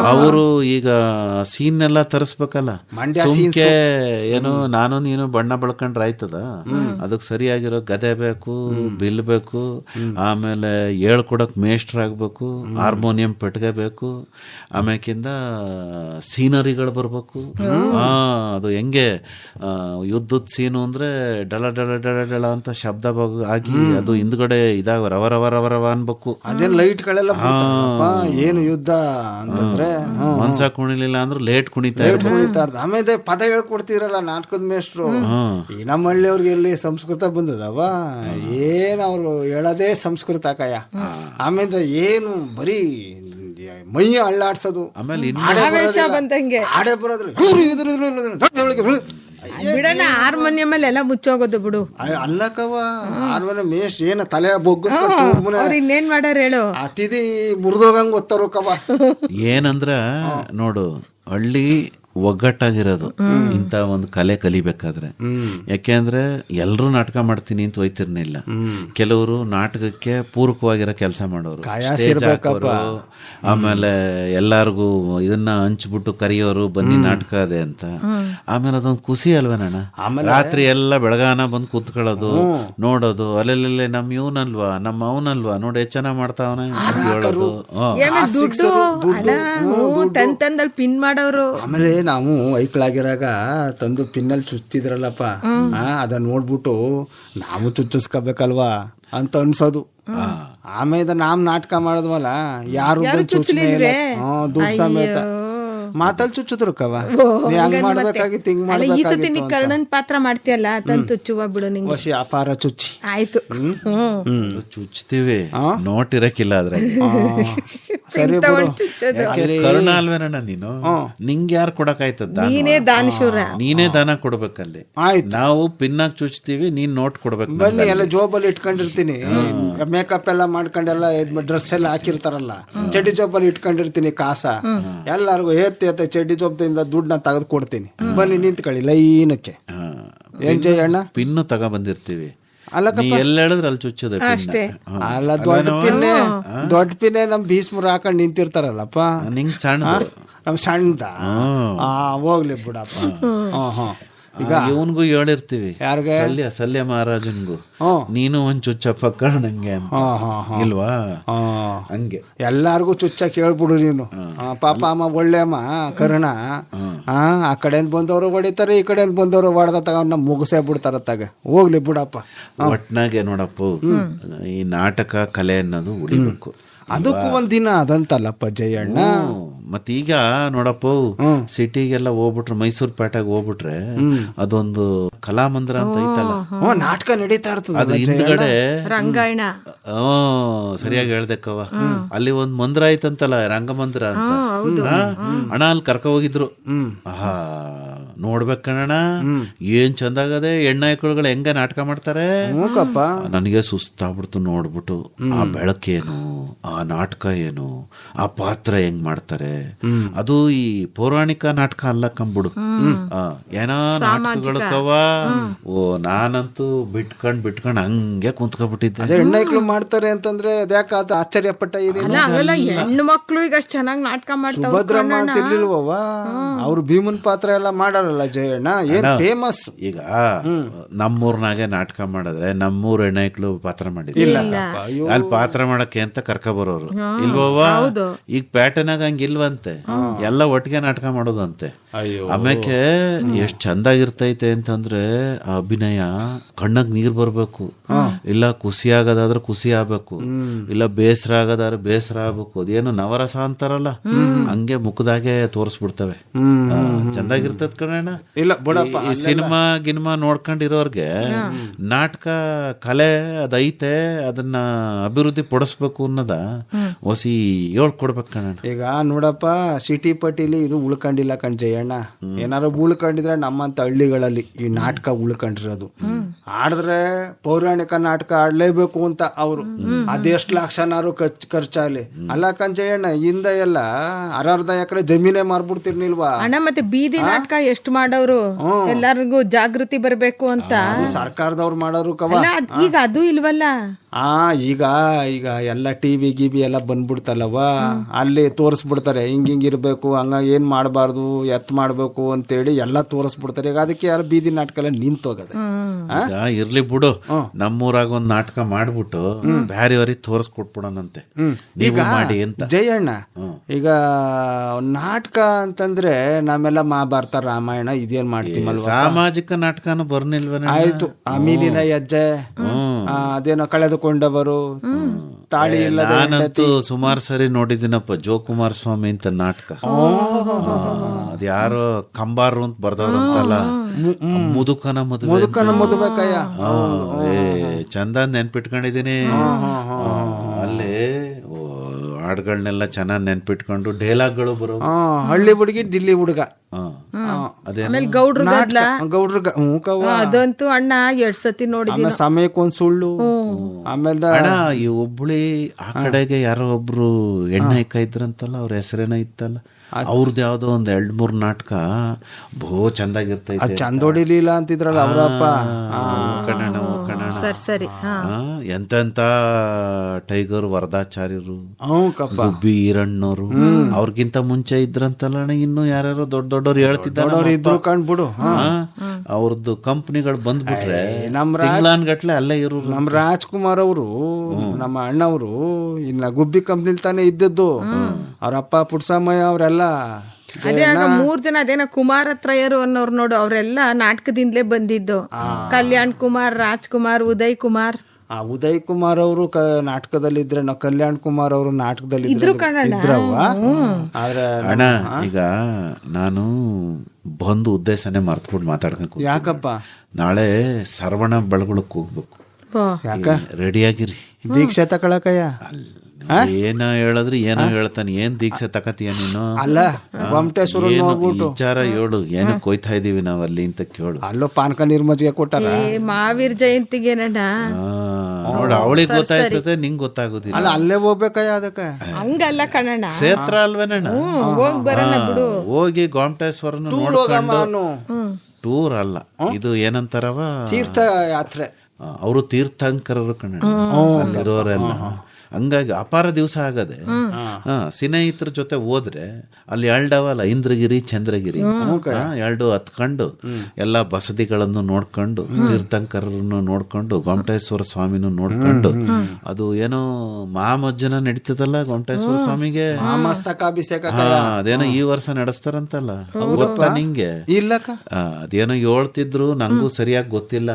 ಅವರು ಈಗ ಸೀನ್ ಎಲ್ಲ ತರಿಸ್ಬೇಕಲ್ಲ, ಸುಮ್ಕೆ ಏನು ನಾನು ನೀನು ಬಣ್ಣ ಬಳ್ಕೊಂಡ್ರೆ ಆಯ್ತದ? ಅದಕ್ಕೆ ಸರಿಯಾಗಿರೋ ಗದೆ ಬೇಕು, ಬಿಲ್ ಬೇಕು, ಆಮೇಲೆ ಹೇಳ್ಕೊಡಕ್ ಮೇಸ್ಟ್ರ್ ಆಗ್ಬೇಕು, ಹಾರ್ಮೋನಿಯಂ ಪೆಟ್ಗೆ ಬೇಕು, ಆಮ್ಯಾಕಿಂದ ಸೀನರಿಗಳು ಬರ್ಬೇಕು. ಅದು ಹೆಂಗೆ ಯುದ್ಧದ ಸೀನು ಅಂದ್ರೆ ಡಳ ಡಳ ಡಳ ಡಳ ಅಂತ ಶಬ್ದ ಆಗಿ ಅದು ಹಿಂದ್ಗಡೆ ಇದಾಗ ರವ ರವ ರವ ರವ ಅನ್ಬೇಕು. ಅದೇನ್ ಲೈಟ್ಗಳೆಲ್ಲ ಏನು ಯುದ್ಧ ಅಂತಂದ್ರೆ ಮನ್ಸ ಕುಣಿಲಿಲ್ಲ ಅಂದ್ರೆ ಲೇಟ್ ಕುಣಿತಾ ಆಮೇಲೆ ಪದ ಹೇಳ್ಕೊಡ್ತಿರಲ್ಲ ನಾಟಕದ ಮೇಷ್ಟ್ರು. ಈ ನಮ್ಮ ಹಳ್ಳಿಯವ್ರಿಗೆ ಎಲ್ಲಿ ಸಂಸ್ಕೃತ ಬಂದದವ? ಏನ್ ಅವ್ರು ಹೇಳೋದೇ ಸಂಸ್ಕೃತ ಕಾಯ. ಆಮೇಲೆ ಏನು ಬರೀ ಮೈಯ ಅಳ್ಳಾಡ್ಸೋದು, ಆಮೇಲೆ ಆಡೇ ಬರೋದ್ರಲ್ಲಿ ಬಿಡಣ. ಹಾರ್ಮೋನಿಯಂ ಅಲ್ಲಿ ಎಲ್ಲ ಮುಚ್ಚೋಗೋದು ಬಿಡು. ಅಲ್ಲಕವ ಹಾರ್ಮೋನಿಯಂ ಮೇಷ್ಟ್ರು ಏನ ತಲೆ ಬೊಗ್ಗು ಇನ್ನೇನ್ ಮಾಡ್ಯಾರ ಹೇಳು? ಅತಿಥಿ ಮುರಿದೋಗಂಗ್ ಗೊತ್ತಾರು ಕವ. ಏನಂದ್ರ ನೋಡು, ಹಳ್ಳಿ ಒಗ್ಗಟ್ಟಾಗಿರೋದು ಇಂಥ ಒಂದು ಕಲೆ ಕಲಿಬೇಕಾದ್ರೆ. ಯಾಕೆಂದ್ರೆ ಎಲ್ರೂ ನಾಟಕ ಮಾಡ್ತೀನಿ ಅಂತ ಹೋಯ್ತಿರ್ನಿಲ್ಲ. ಕೆಲವರು ನಾಟಕಕ್ಕೆ ಪೂರಕವಾಗಿರೋ ಕೆಲಸ ಮಾಡೋರು, ಸ್ಟೇಜ್ ಹಾಕೋರು, ಆಮೇಲೆ ಎಲ್ಲಾರ್ಗು ಇದನ್ನ ಹಂಚ್ಬಿಟ್ಟು ಕರಿಯೋರು, ಬನ್ನಿ ನಾಟಕ ಅದೇ ಅಂತ. ಆಮೇಲೆ ಅದೊಂದು ಖುಷಿ ಅಲ್ವೇನಣ್ಣ, ರಾತ್ರಿ ಎಲ್ಲ ಬೆಳಗಾನ ಬಂದು ಕೂತ್ಕೊಳ್ಳೋದು, ನೋಡೋದು, ಅಲ್ಲೆಲ್ಲೆಲ್ಲೆ ನಮ್ ಇವನಲ್ವಾ, ನಮ್ಮ ಅವನಲ್ವಾ, ನೋಡಿ ಎಷ್ಟು ಚೆನ್ನಾಗ್ ಮಾಡ್ತಾವನೆ ಹೇಳೋದು. ತಂದಲ್ಲಿ ಪಿನ್ ಮಾಡೋರು. ಆಮೇಲೆ ನಾವು ಐಕ್ಳಾಗಿರಾಗ ತಂದು ಪಿನ್ನಲ್ಲಿ ಚುಚ್ತಿದ್ರಲ್ಲಪ್ಪ, ಅದನ್ನ ನೋಡ್ಬಿಟ್ಟು ನಾವು ಚುಚ್ಚಿಸ್ಕೋಬೇಕಲ್ವಾ ಅಂತ ಅನ್ಸೋದು. ಆಮೇಲೆ ನಾವ್ ನಾಟಕ ಮಾಡಿದ್ವಲ್ಲ, ಯಾರು ದುಡ್ಡು ಸಮೇತ ಮಾತಲ್ಲಿ ಚುಚ್ಚಿದ್ರು ಕವ, ಹಂಗ್ ಮಾಡ್ಬೇಕಾಗಿತ್ತು, ಹಿಂಗ್ ಮಾಡ್ಬೇಕಾಗಿತ್ತು. ಕರ್ಣನ್ ಪಾತ್ರ ಮಾಡ್ತೀಯಲ್ಲ, ತಂದು ಚುಚ್ಚುವ ಬಿಡು ನಿಂಗೆ. ವಶಿ ಅಪಾರ ಚುಚ್ಚಿ ಆಯ್ತು. ಚುಚ್ತೀವಿ, ನೋಟ್ ಇರಕ್ಕಿಲ್ಲ ಅದ್ರೆ. ಸರಿ ಬಿಡು. ಕರ್ಣ ಅಲ್ವೇನಣ್ಣ ನೀನು, ನಿಂಗೆ ಯಾರು ಕೊಡಕಾಯ್ತದ? ನೀನೇ ದಾನಶೂರ, ನೀನೇ ದಾನ ಕೊಡ್ಬೇಕಲ್ಲಿ. ನಾವು ಪಿನ್ನಾಗ್ ಚುಚ್ತೀವಿ, ನೀನ್ ನೋಟ್ ಕೊಡ್ಬೇಕು. ಬನ್ನಿ, ಎಲ್ಲ ಜೋಬಲ್ಲಿ ಇಟ್ಕೊಂಡಿರ್ತೀನಿ, ಮೇಕಪ್ ಎಲ್ಲ ಮಾಡ್ಕೊಂಡೆಲ್ಲ ಡ್ರೆಸ್ ಎಲ್ಲ ಹಾಕಿರ್ತಾರಲ್ಲ, ಚಡ್ಡಿ ಜೋಬಲ್ಲಿ ಇಟ್ಕೊಂಡಿರ್ತೀನಿ ಕಾಸ. ಎಲ್ಲಾರ್ಗು ಎತ್ತಿ ಚಡ್ಡಿ ಜೋಬದಿಂದ ದುಡ್ಡನ್ನ ತೆಗೆದು ಕೊಡ್ತೀನಿ, ಬನ್ನಿ ನಿಂತ್ಕೊಳ್ಳಿ ಲೈನಕ್ಕೆ. ಏನ್ ಜಯಣ್ಣ, ಪಿನ್ನು ತಗ ಬಂದಿರ್ತೀವಿ, ಎಲ್ಲ ಹೇಳಿದ್ರೆ ಅಲ್ಲಿ ಚುಚ್ಚೋದೆ ಅಲ್ಲ. ದೊಡ್ಡ ಪಿನ್ನೆ ನಮ್ ಭೀಷ್ಮರು ಹಾಕೊಂಡ್ ನಿಂತಿರ್ತಾರಲ್ಲಪ್ಪ, ನಿಂಗ್ ಸಣ್ಣ, ನಮ್ ಸಣ್ಣದ ಹೋಗ್ಲಿ ಬಿಡಪ್ಪ. ಈಗ ಇವನ್ಗೂ ಹೇಳಿರ್ತೀವಿ, ಯಾರಿಗೆ? ಸಲ್ಯ ಮಹಾರಾಜನ್ಗೂ, ನೀನು ಒಂದ್ ಚುಚ್ಚಪ್ಪ ಕರ್ಣಂಗೆ ಅಂತ, ಇಲ್ವಾ? ಹಂಗೆ ಎಲ್ಲಾರ್ಗು ಚುಚ್ಚ ಕೇಳ್ಬಿಡು ನೀನು. ಪಾಪ ಅಮ್ಮ ಒಳ್ಳೆ ಅಮ್ಮ ಕರ್ಣ, ಆ ಕಡೆಯಿಂದ ಬಂದವರು ಹೊಡಿತಾರೆ, ಈ ಕಡೆಯಿಂದ ಬಂದವರು ಹೊಡೆದ ತಗೊಂಡ್ ಮುಗಿಸೇ ಬಿಡ್ತಾರ ತಗ, ಹೋಗ್ಲಿ ಬಿಡಪ್ಪ. ಒಟ್ನಾಗೆ ನೋಡಪ್ಪ, ಈ ನಾಟಕ ಕಲೆ ಅನ್ನೋದು ಉಳಿಬೇಕು. ಅದಕ್ಕೂ ಒಂದ್ ದಿನ ಅದಂತಲ್ಲಪ್ಪ ಜಯಣ್ಣ. ಮತ್ತೀಗ ನೋಡಪ್ಪ, ಸಿಟಿಗೆಲ್ಲ ಹೋಗ್ಬಿಟ್ರೆ, ಮೈಸೂರು ಪೇಟೆಗೆ ಹೋಗ್ಬಿಟ್ರೆ ಅದೊಂದು ಕಲಾಮಂದಿರ ಅಂತ ಐತಲ್ಲ, ನಾಟಕ ನಡೀತಾ ಇರ್ತದೆ. ಅದ್ರ ಹಿಂದ್ಗಡೆ ರಂಗಾಯಣ. ಸರಿಯಾಗಿ ಹೇಳ್ದಕ್ಕವ, ಅಲ್ಲಿ ಒಂದ್ ಮಂದಿರ ಐತಂತಲ್ಲ, ರಂಗಮಂದಿರ ಅಂತ. ಅಣ್ಣ ಅಲ್ಲಿ ಕರ್ಕ ಹೋಗಿದ್ರು, ನೋಡ್ಬೇಕಣ್ಣ ಏನ್ ಚಂದಾಗದೆ, ಹೆಣ್ಣಾಯ್ಕಳುಗಳು ಹೆಂಗ ನಾಟಕ ಮಾಡ್ತಾರೆ. ನನಗೆ ಸುಸ್ತಾಗ್ಬಿಡ್ತು ನೋಡ್ಬಿಟ್ಟು. ಆ ಬೆಳಕೇನು, ಆ ನಾಟಕ ಏನು, ಆ ಪಾತ್ರ ಹೆಂಗ್ ಮಾಡ್ತಾರೆ. ಅದು ಈ ಪೌರಾಣಿಕ ನಾಟಕ ಅಲ್ಲ ಕಂಬಿಡು, ಏನೋ ನಾಟಕಗಳು ಕವ. ನಾನಂತೂ ಬಿಟ್ಕೊಂಡ್ ಹಂಗೆ ಕುಂತ್ಕೊಬಿಟ್ಟಿದ್ದೆ. ಅದೇ ಹೆಣ್ಣೈಕ್ಳು ಮಾಡ್ತಾರೆ ಅಂತಂದ್ರೆ ಅದ್ಯಾಕ ಅದು ಆಶ್ಚರ್ಯ ಪಟ್ಟ. ಹೆಣ್ಣು ಮಕ್ಳು ಈಗ ಚೆನ್ನಾಗಿ ನಾಟಕ ಮಾಡ್ತಾರೆ. ಸುಭದ್ರಮ್ಮ ಅಂತ ಇರ್ಲಿಲ್ವವ, ಅವ್ರು ಭೀಮನ್ ಪಾತ್ರ ಎಲ್ಲ ಮಾಡಾರಲ್ಲ ಜಯಣ್ಣ, ಏನ್ ಫೇಮಸ್. ಈಗ ನಮ್ಮೂರ್ನಾಗೆ ನಾಟಕ ಮಾಡಿದ್ರೆ ನಮ್ಮೂರ್ ಹೆಣ್ಣೈಕ್ಳು ಪಾತ್ರ ಮಾಡಿದ್ರು, ಅಲ್ಲಿ ಪಾತ್ರ ಮಾಡಕ್ಕೆ ಅಂತ ಕರ್ಕ ಬರೋರು ಇಲ್ವವ. ಈಗ ಪ್ಯಾಟರ್ನಾಗ ಹಂಗಿಲ್ವಂತೆ, ಎಲ್ಲ ಒಟ್ಟಿಗೆ ನಾಟಕ ಮಾಡೋದಂತೆ. ಆಮೇಲೆ ಎಷ್ಟ್ ಚಂದಾಗಿರ್ತೈತೆ ಅಂತಂದ್ರೆ ಆ ಅಭಿನಯ, ಕಣ್ಣಾಗ ನೀರ್ ಬರ್ಬೇಕು, ಇಲ್ಲ ಖುಷಿ ಆಗೋದಾದ್ರೆ ಖುಷಿ ಆಗ್ಬೇಕು, ಇಲ್ಲ ಬೇಸರ ಆಗೋದಾದ್ರೆ ಬೇಸರ ಆಗ್ಬೇಕು. ಅದೇನು ನವರಸ ಅಂತಾರಲ್ಲ, ಹಂಗೆ ಮುಖದಾಗೆ ತೋರಿಸ್ಬಿಡ್ತವೆ. ಚಂದಾಗಿರ್ತದ ಕಣಣ್ಣ. ಇಲ್ಲ ಬಿಡಪ್ಪ, ಈ ಸಿನಿಮಾ ಗಿನಿಮಾ ನೋಡ್ಕೊಂಡಿರೋರ್ಗೆ ನಾಟಕ ಕಲೆ ಅದೈತೆ, ಅದನ್ನ ಅಭಿವೃದ್ಧಿ ಪಡಿಸ್ಬೇಕು ಅನ್ನೋದ ಹೊಸಿ ಹೇಳ್ಕೊಡ್ಬೇಕು ಕಣ. ಈಗ ನೋಡಪ್ಪ, ಸಿಟಿ ಪಟ್ಟಿಲಿ ಇದು ಉಳ್ಕೊಂಡಿಲ್ಲ ಕಣ್ ಜಯಣ್ಣ. ಏನಾರು ಉಳ್ಕೊಂಡಿದ್ರೆ ನಮ್ಮಂತ ಹಳ್ಳಿಗಳಲ್ಲಿ ಈ ನಾಟಕ ಉಳ್ಕೊಂಡಿರೋದು. ಆಡಿದ್ರೆ ಪೌರಾಣಿಕ ನಾಟಕ ಆಡ್ಲೇಬೇಕು ಅಂತ ಅವರು ಅದೆಷ್ಟು ಲಕ್ಷನಾರು ಖರ್ಚಾಗಲಿ ಅಲ್ಲ ಕಣ್ ಜಯಣ್ಣ. ಹಿಂದೆ ಎಲ್ಲ ಅರ್ಧ ಎಕರೆ ಜಮೀನೇ ಮಾರ್ಬಿಡ್ತಿರ್ನಿಲ್ವಾ ಅಣ್ಣ. ಮತ್ತೆ ಬೀದಿ ನಾಟಕ ಎಷ್ಟು ಮಾಡೋರು, ಎಲ್ಲರಿಗೂ ಜಾಗೃತಿ ಬರ್ಬೇಕು ಅಂತ ಸರ್ಕಾರದವ್ರು ಮಾಡೋರು ಕವ. ಈಗ ಅದು ಇಲ್ವಲ್ಲ. ಈಗ ಈಗ ಎಲ್ಲ ಟಿವಿ ಗಿವಿ ಎಲ್ಲ ಬಂದ್ಬಿಡ್ತಲ್ಲವ, ಅಲ್ಲಿ ತೋರಿಸ್ಬಿಡ್ತಾರೆ ಹಿಂಗಿರ್ಬೇಕು, ಹಂಗ ಏನ್ ಮಾಡಬಾರ್ದು, ಎತ್ ಮಾಡ್ಬೇಕು ಅಂತೇಳಿ ಎಲ್ಲ ತೋರಿಸ್ಬಿಡ್ತಾರೆ. ಈಗ ಅದಕ್ಕೆ ಯಾರು ಬೀದಿ ನಾಟಕ ಎಲ್ಲ ನಿಂತೋಗದೆ. ಇರ್ಲಿ ಬಿಡು, ನಮ್ಮೂರಾಗ ಒಂದ್ ನಾಟಕ ಮಾಡ್ಬಿಟ್ಟು ಬ್ಯಾರೆಯವ್ರಿಗೆ ತೋರಿಸ್ಕೊಟ್ಬಿಡೋಣಂತೆ ಈಗ ಮಾಡಿ ಅಂತ. ಜಯಣ್ಣ, ಈಗ ನಾಟಕ ಅಂತಂದ್ರೆ ನಮ್ಮೆಲ್ಲ ಮಹಾಭಾರತ ರಾಮಾಯಣ ಇದೇನ್ ಮಾಡ್ತೀವಲ್ವ, ಸಾಮಾಜಿಕ ನಾಟಕನು ಬರ್ನಿಲ್ವ. ಆಯ್ತು, ಆ ಮೀನಿನ ಹೆಜ್ಜೆ, ಅದೇನೋ ಕಳೆದುಕೊಂಡವರು, ತಾಳಿ ಇಲ್ಲ. ನಾನಂತೂ ಸುಮಾರು ಸರಿ ನೋಡಿದ್ದೀನಪ್ಪ ಜೋಕುಮಾರ್ ಸ್ವಾಮಿ ಅಂತ ನಾಟಕ. ಅದ್ಯಾರೋ ಕಂಬಾರು ಅಂತ ಬರ್ದವ್ರು ಅಂತಲ್ಲ, ಮುದುಕನ ಮದುವೆಕಯ್ಯ, ಚಂದ ನೆನ್ಪಿಟ್ಕೊಂಡಿದೀನಿ. ಅಲ್ಲಿ ಹಾಡುಗಳನ್ನೆಲ್ಲ ಚೆನ್ನಾಗಿ ನೆನ್ಪಿಟ್ಕೊಂಡು ಡೈಲಾಗ್ಗಳು ಬರೋ. ಹಳ್ಳಿ ಹುಡುಗಿ ದಿಲ್ಲಿ ಹುಡುಗ, ಅದಂತೂ ಅಣ್ಣ 2 ಸತಿ ನೋಡಿದೀನಿ. ಸಮಯಕ್ಕೊಂದ್ ಸುಳ್ಳು. ಆಮೇಲೆ ಈ ಹುಬ್ಬಳ್ಳಿ ಆ ಕಡೆಗೆ ಯಾರೋ ಒಬ್ರು ಎಣ್ಣೆ ಇದ್ರಂತಲ್ಲ, ಅವ್ರ ಹೆಸರೇನ ಇತ್ತಲ್ಲ, ಅವ್ರದ್ದು ಯಾವುದೋ ಒಂದು 2-3 ನಾಟಕ ಬಹು ಚಂದಾಗಿರ್ತೈತೆ. ಚಂದೋಡಿ ಲೀಲಾ ಅಂತಿದ್ರಲ್ಲ ಅವರಪ್ಪ. ಕನ್ನಡ ಸರಿ ಎಂತೆಂತ ಟೈಗರ್ ವರದಾಚಾರ್ಯರು, ಕಪ್ಪ, ಗುಬ್ಬಿ ಈರಣ್ಣವರು ಅವ್ರಿಗಿಂತ ಮುಂಚೆ ಇದ್ರಂತಲ್ಲ ಇನ್ನು ಯಾರ್ಯಾರೋ ದೊಡ್ಡವ್ರು ಹೇಳ್ತಿದ್ದಾರೆ ಇದ್ರು ಕಂಡ್ಬಿಡು. ಅವ್ರದ್ದು ಕಂಪ್ನಿಗಳು ಬಂದ್ಬಿಟ್ರೆ ತಿಂಗಳಾನ್ಗಟ್ಲೆ ಅಲ್ಲೇ ಇರು. ನಮ್ ರಾಜ್ಕುಮಾರ್ ಅವರು, ನಮ್ಮ ಅಣ್ಣವರು ಇನ್ನ ಗುಬ್ಬಿ ಕಂಪ್ನಿಲ್ ತಾನೇ ಇದ್ದದ್ದು. ಅವ್ರಪ್ಪ ಪುಟ್ಸಮ್ಮಯ್ಯ ಅವರೆಲ್ಲ ಅದೇ ಆಗ 3 ಜನ ಅದೇನ ಕುಮಾರತ್ರಯರು ಅನ್ನೋರು ನೋಡು, ಅವರೆಲ್ಲ ನಾಟಕದಿಂದಲೇ ಬಂದಿದ್ದು. ಕಲ್ಯಾಣ್ ಕುಮಾರ್, ರಾಜ್ಕುಮಾರ್, ಉದಯ್ ಕುಮಾರ್. ಉದಯ್ ಕುಮಾರ್ ಅವರು ನಾಟಕದಲ್ಲಿ ಇದ್ರೆ, ನಾವು ಕಲ್ಯಾಣ್ ಕುಮಾರ್ ಅವರು ನಾಟಕದಲ್ಲಿ ಇದ್ರವ್ವ. ಆದ್ರೆ ಅಣ್ಣ ಈಗ ನಾನು ಬಂದು ಉದ್ದೇಶನೇ ಮರ್ತ್ಬಿಟ್ಟು ಮಾತಾಡ್ಬೇಕು. ಯಾಕಪ್ಪ? ನಾಳೆ ಸರ್ವಣ ಬೆಳಗುಳಕ್ ಹೋಗ್ಬೇಕು. ಯಾಕ? ರೆಡಿಯಾಗಿರಿ. ದೀಕ್ಷೆ ತಕೊಳಕಯ್ಯ. ಏನೋ ಹೇಳಿದ್ರೆ ಏನೋ ಹೇಳ್ತಾನೆ. ಏನ್ ದೀಕ್ಷೆ ತಕತೀಯ ನೀನು? ಅಲ್ಲ, ಗೊಮಟೇಶ್ವರ ನೋಡ್ಬಿಟ್ಟು ವಿಚಾರ ಹೇಳು, ಏನಕ್ಕೆ ಹೋಯ್ತಾ ಇದೀವಿ ನಾವ್ ಅಲ್ಲಿ ಅಂತ ಕೇಳು. ಅಲ್ಲೋ ಪಾನಕ ನಿರ್ಮಜ್ಜಿಗೆ ಕೊಟ್ಟಾರ. ಮಹಾವೀರ್ ಜಯಂತಿಗೆ ನೋಡ, ಅವಳಿಗೆ ಗೊತ್ತಾಯ್ತದೆ, ನಿಂಗ್ ಗೊತ್ತಾಗುದಿಲ್ಲ. ಅಲ್ಲ, ಅಲ್ಲೇ ಹೋಗ್ಬೇಕಯ್ಯ. ಅದಕ್ಕೆ ಹಂಗಲ್ಲ ಕಣಣ್ಣ, ಕ್ಷೇತ್ರ ಅಲ್ವೇನಣ್ಣ? ಹೋಗ್ ಬರೋಣ ಬಿಡು. ಹೋಗಿ ಗೊಮಟೇಶ್ವರನ ಟೂರ್ ಅಲ್ಲ ಇದು, ಏನಂತಾರವ, ತೀರ್ಥ ಯಾತ್ರೆ. ಅವರು ತೀರ್ಥಂಕರರು ಕಣ ಅಲ್ಲಿರೋರೆಲ್ಲ. ಹಂಗಾಗಿ ಅಪಾರ ದಿವಸ ಆಗದೆ. ಸ್ನೇಹಿತರ ಜೊತೆ ಹೋದ್ರೆ ಅಲ್ಲಿ 2 ಇಂದ್ರಗಿರಿ, ಚಂದ್ರಗಿರಿ 2 ಹತ್ಕೊಂಡು ಎಲ್ಲ ಬಸದಿಗಳನ್ನು ನೋಡ್ಕೊಂಡು, ತೀರ್ಥಂಕರನ್ನು ನೋಡ್ಕೊಂಡು, ಗೊಮಟೇಶ್ವರ ಸ್ವಾಮಿನೂ ನೋಡ್ಕೊಂಡು, ಅದು ಏನೋ ಮಹಾಮಜ್ಜನ ನಡೀತದಲ್ಲ ಗೊಮಟೇಶ್ವರ ಸ್ವಾಮಿಗೆ, ಅದೇನೋ ಈ ವರ್ಷ ನಡೆಸ್ತಾರಂತಲ್ಲ, ಗೊತ್ತಾ ನಿಂಗೆ? ಇಲ್ಲಕ್ಕ, ಅದೇನೋ ಹೇಳ್ತಿದ್ರು, ನಂಗೂ ಸರಿಯಾಗಿ ಗೊತ್ತಿಲ್ಲ.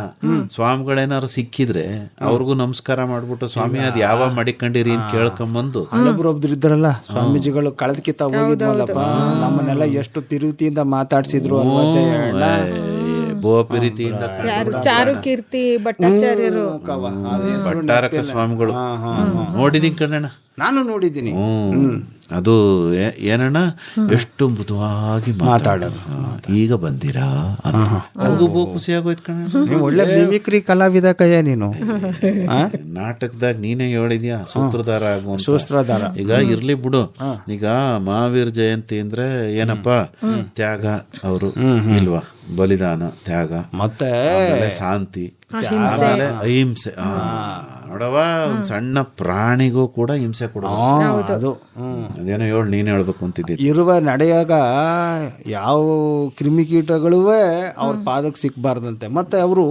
ಸ್ವಾಮಿಗಳೇನಾದ್ರು ಸಿಕ್ಕಿದ್ರೆ ಅವ್ರಿಗೂ ನಮಸ್ಕಾರ ಮಾಡ್ಬಿಟ್ಟು, ಸ್ವಾಮಿ ಅದ್ ಯಾವ ಮಾಡಿಕೊಂಡಿರಿ ಅಂತ ಕೇಳ್ಕೊಂಬಂದು. ಒಬ್ರು ಇದ್ರಲ್ಲ ಸ್ವಾಮೀಜಿಗಳು, ಕಳೆದಕಿತ್ತ ಹೋಗಿದ್ವಲ್ಲಪ್ಪ, ನಮ್ಮನ್ನೆಲ್ಲ ಎಷ್ಟು ಪಿರುತಿಯಿಂದ ಮಾತಾಡ್ಸಿದ್ರು. ಬಹುಪ್ರೀತಿಯಿಂದ ಚಾರು ಕೀರ್ತಿ ಭಟ್ಟಾಚಾರ್ಯರು, ಭಟ್ಟಾರಕ ಸ್ವಾಮಿಗಳು ನೋಡಿದೀನಿ ಕಣ್ಣಣ್ಣ. ನಾನು ನೋಡಿದ್ದೀನಿ. ಅದು ಏನಣ್ಣ, ಎಷ್ಟು ಮೃದುವಾಗಿ ಮಾತಾಡೋರು. ಈಗ ಬಂದಿರಾ ಅದು ಬಹು ಖುಷಿ ಆಗೋಯ್ತು ಕಣ್ಣ. ಒಳ್ಳೆ ಮಿಮಿಕ್ರಿ ಕಲಾವಿದ ಕಯ್ಯ ನೀನು. ನಾಟಕದಾಗ ನೀನೇ ಹೇಳಿದ್ಯಾ ಸೂತ್ರಧಾರ ಆಗುವ. ಸೂತ್ರಧಾರ ಈಗ ಇರ್ಲಿ ಬಿಡು. ಈಗ ಮಹಾವೀರ್ ಜಯಂತಿ ಅಂದ್ರೆ ಏನಪ್ಪಾ, ತ್ಯಾಗ ಅವರು ಇಲ್ವಾ, ಬಲಿದಾನ, ತ್ಯಾಗ, ಮತ್ತೆ ಶಾಂತಿ, ಆಮೇಲೆ ಅಹಿಂಸೆ. ನೋಡವ, ಒಂದ್ ಸಣ್ಣ ಪ್ರಾಣಿಗೂ ಕೂಡ ಹಿಂಸೆ ಕೊಡೋದು. ಅದು ಅದೇನೋ ಹೇಳಿ, ನೀನ್ ಹೇಳ್ಬೇಕು ಅಂತಿದ್ದೆ. ಇರುವ ನಡೆಯಾಗ ಯಾವ ಕ್ರಿಮಿಕೀಟಗಳೂ ಅವ್ರ ಪಾದಕ್ಕೆ ಸಿಕ್ಬಾರ್ದಂತೆ. ಮತ್ತೆ ಅವರು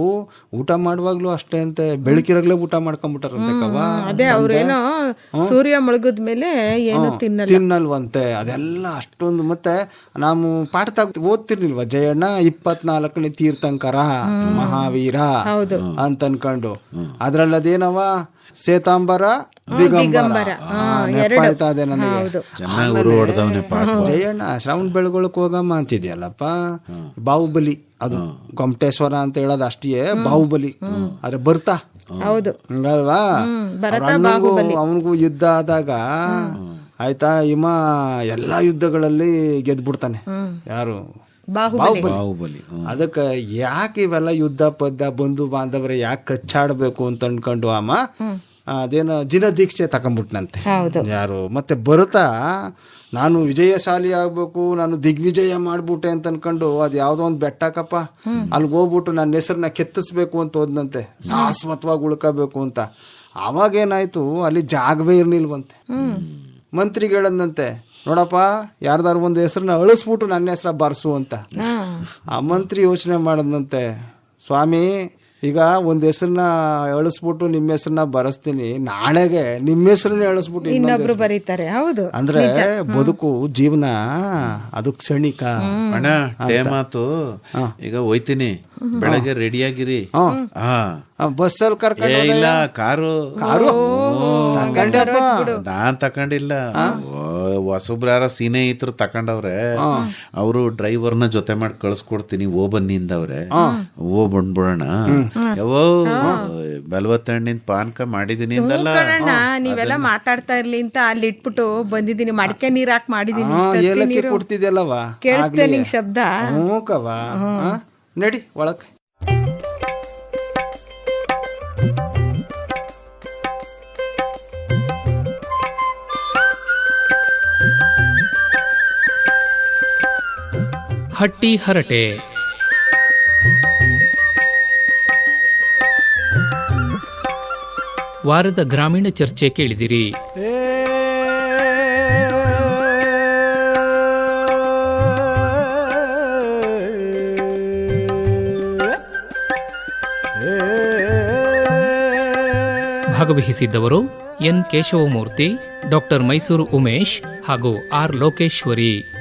ಊಟ ಮಾಡುವಾಗ್ಲೂ ಅಷ್ಟೇ ಅಂತೆ, ಬೆಳಕಿರಾಗ್ಲೇ ಊಟ ಮಾಡ್ಕೊಂಡ್ಬಿಟ್ಟಾರಂತೆ. ಅದೇ ಅವ್ರೇನೋ ಸೂರ್ಯ ಮುಳುಗದ ಮೇಲೆ ಏನು ತಿನ್ನಲ್ವಂತೆ. ಅದೆಲ್ಲ ಅಷ್ಟೊಂದು. ಮತ್ತೆ ನಾವು ಪಾಠದಾಗ ಓದ್ತಿರ್ಲಿಲ್ವಾ ಜಯಣ್ಣ, 24ನೇ ತೀರ್ಥಂಕರ ಮಹಾವೀರ ಅಂತ ಅನ್ಕೊಂಡು, ಅದ್ರಲ್ಲಿ ಅದೇನವ ಶ್ವೇತಾಂಬರ ದಿಗಂಬರ ನೆನಪಾಯ್ತದೆ ನನಗೆ. ಜಯಣ್ಣ ಶ್ರವಣ ಬೆಳಗೊಳಕ್ ಹೋಗಮ್ಮ ಅಂತಿದ್ಯಲ್ಲಪ್ಪ. ಬಾಹುಬಲಿ, ಅದು ಗೊಮಟೇಶ್ವರ ಅಂತ ಹೇಳೋದು ಅಷ್ಟೇ, ಬಾಹುಬಲಿ. ಆದ್ರೆ ಬರ್ತಾ ಹಂಗಲ್ವಾ, ಅವನಿಗೂ ಯುದ್ಧ ಆದಾಗ ಆಯ್ತಾ, ಹಿಮ ಎಲ್ಲಾ ಯುದ್ಧಗಳಲ್ಲಿ ಗೆದ್ಬಿಡ್ತಾನೆ. ಯಾರು? ಬಾಹುಬಲಿ. ಅದಕ್ಕೆ ಯಾಕೆ ಇವೆಲ್ಲ ಯುದ್ಧ ಪದ್ದ, ಬಂಧು ಬಾಂಧವರೇ ಯಾಕೆ ಕಚ್ಚಾಡ್ಬೇಕು ಅಂತ ಅನ್ಕೊಂಡು ಅದೇನೋ ಜಿನ ದೀಕ್ಷೆ ತಕೊಂಡ್ಬಿಟ್ನಂತೆ ಯಾರು. ಮತ್ತೆ ಬರುತ್ತಾ ನಾನು ವಿಜಯಶಾಲಿ ಆಗ್ಬೇಕು, ನಾನು ದಿಗ್ವಿಜಯ ಮಾಡ್ಬಿಟ್ಟೆ ಅಂತ ಅನ್ಕೊಂಡು ಅದ್ ಯಾವ್ದೋ ಒಂದು ಬೆಟ್ಟಕಪ್ಪ, ಅಲ್ಲಿಗೆ ಹೋಗ್ಬಿಟ್ಟು ನನ್ನ ಹೆಸರನ್ನ ಕೆತ್ತಿಸ್ಬೇಕು ಅಂತ ಹೋದ್ನಂತೆ, ಶಾಶ್ವತವಾಗಿ ಉಳ್ಕೋಬೇಕು ಅಂತ. ಅವಾಗೇನಾಯ್ತು, ಅಲ್ಲಿ ಜಾಗವೇ ಇರ್ಲಿಲ್ವಂತೆ. ಮಂತ್ರಿಗಳಂದಂತೆ, ನೋಡಪ್ಪ ಯಾರ್ದಾರು ಒಂದು ಹೆಸರನ್ನ ಅಳಿಸ್ಬಿಟ್ಟು ನನ್ನ ಹೆಸರ ಬರ್ಸು ಅಂತ. ಆ ಮಂತ್ರಿ ಯೋಚನೆ ಮಾಡದಂತೆ, ಸ್ವಾಮಿ ಈಗ ಒಂದ್ ಹೆಸರನ್ನ ಎಳಿಸ್ಬಿಟ್ಟು ನಿಮ್ಮ ಹೆಸರನ್ನ ಬರೆಸ್ತೀನಿ, ನಾಳೆಗೆ ನಿಮ್ಮ ಹೆಸರನ್ನ ಎಳಿಸ್ಬಿಟ್ಟು ಇನ್ನೊಬ್ರು ಬರೀತಾರೆ. ಹೌದು, ಅಂದ್ರೆ ಬದುಕು ಜೀವನ ಅದು ಕ್ಷಣಿಕ. ಅಣ್ಣ ಮಾತು. ಈಗ ಹೋಯ್ತೀನಿ, ಬೆಳಗ್ಗೆ ರೆಡಿಯಾಗಿರಿ. ಬಸ್ಸಲ್ಲಿ ಕರ್ಕೊಂಡು ಇಲ್ಲ, ಕಾರು ನಾನ್ ತಕೊಂಡಿಲ್ಲ, ಹೊಸಬ್ರು ಯಾರ ಸ್ನೇಹಿತರು ತಕೊಂಡವ್ರೆ. ಅವರು ಡ್ರೈವರ್ನ ಜೊತೆ ಮಾಡಿ ಕಳ್ಸ್ಕೊಡ್ತೀನಿ, ಬನ್ನಿ ಅಂದವ್ರೆ. ಬಂದ್ಬಿಡೋಣ. ಯಾವೋ ಬಲವತ್ತಣ್ಣಿನ ಪಾನಕ ಮಾಡಿದೀನಿ ಅಂದಲ್ಲ. ನೀವೆಲ್ಲ ಮಾತಾಡ್ತಾ ಇರ್ಲಿ ಅಂತ ಅಲ್ಲಿ ಇಟ್ಬಿಟ್ಟು ಬಂದಿದ್ದೀನಿ. ಮಡಿಕೆ ನೀರ್ ಹಾಕಿ ಮಾಡಿದೀನಿ, ಕೊಡ್ತಿದ್ಯಲ್ಲವಾ, ಕೇಳಿಸ್ತೇ ನಿಂಗೆ ಶಬ್ದ? ನಡಿ ಒಳಕ್. ಹಟ್ಟಿ ಹರಟೆ. ವಾರದ ಗ್ರಾಮೀಣ ಚರ್ಚೆ ಕೇಳಿದಿರಿ. ಭಾಗವಹಿಸಿದ್ದವರು ಎನ್ ಕೇಶವಮೂರ್ತಿ, ಡಾಕ್ಟರ್ ಮೈಸೂರು ಉಮೇಶ್ ಹಾಗೂ ಆರ್ ಲೋಕೇಶ್ವರಿ.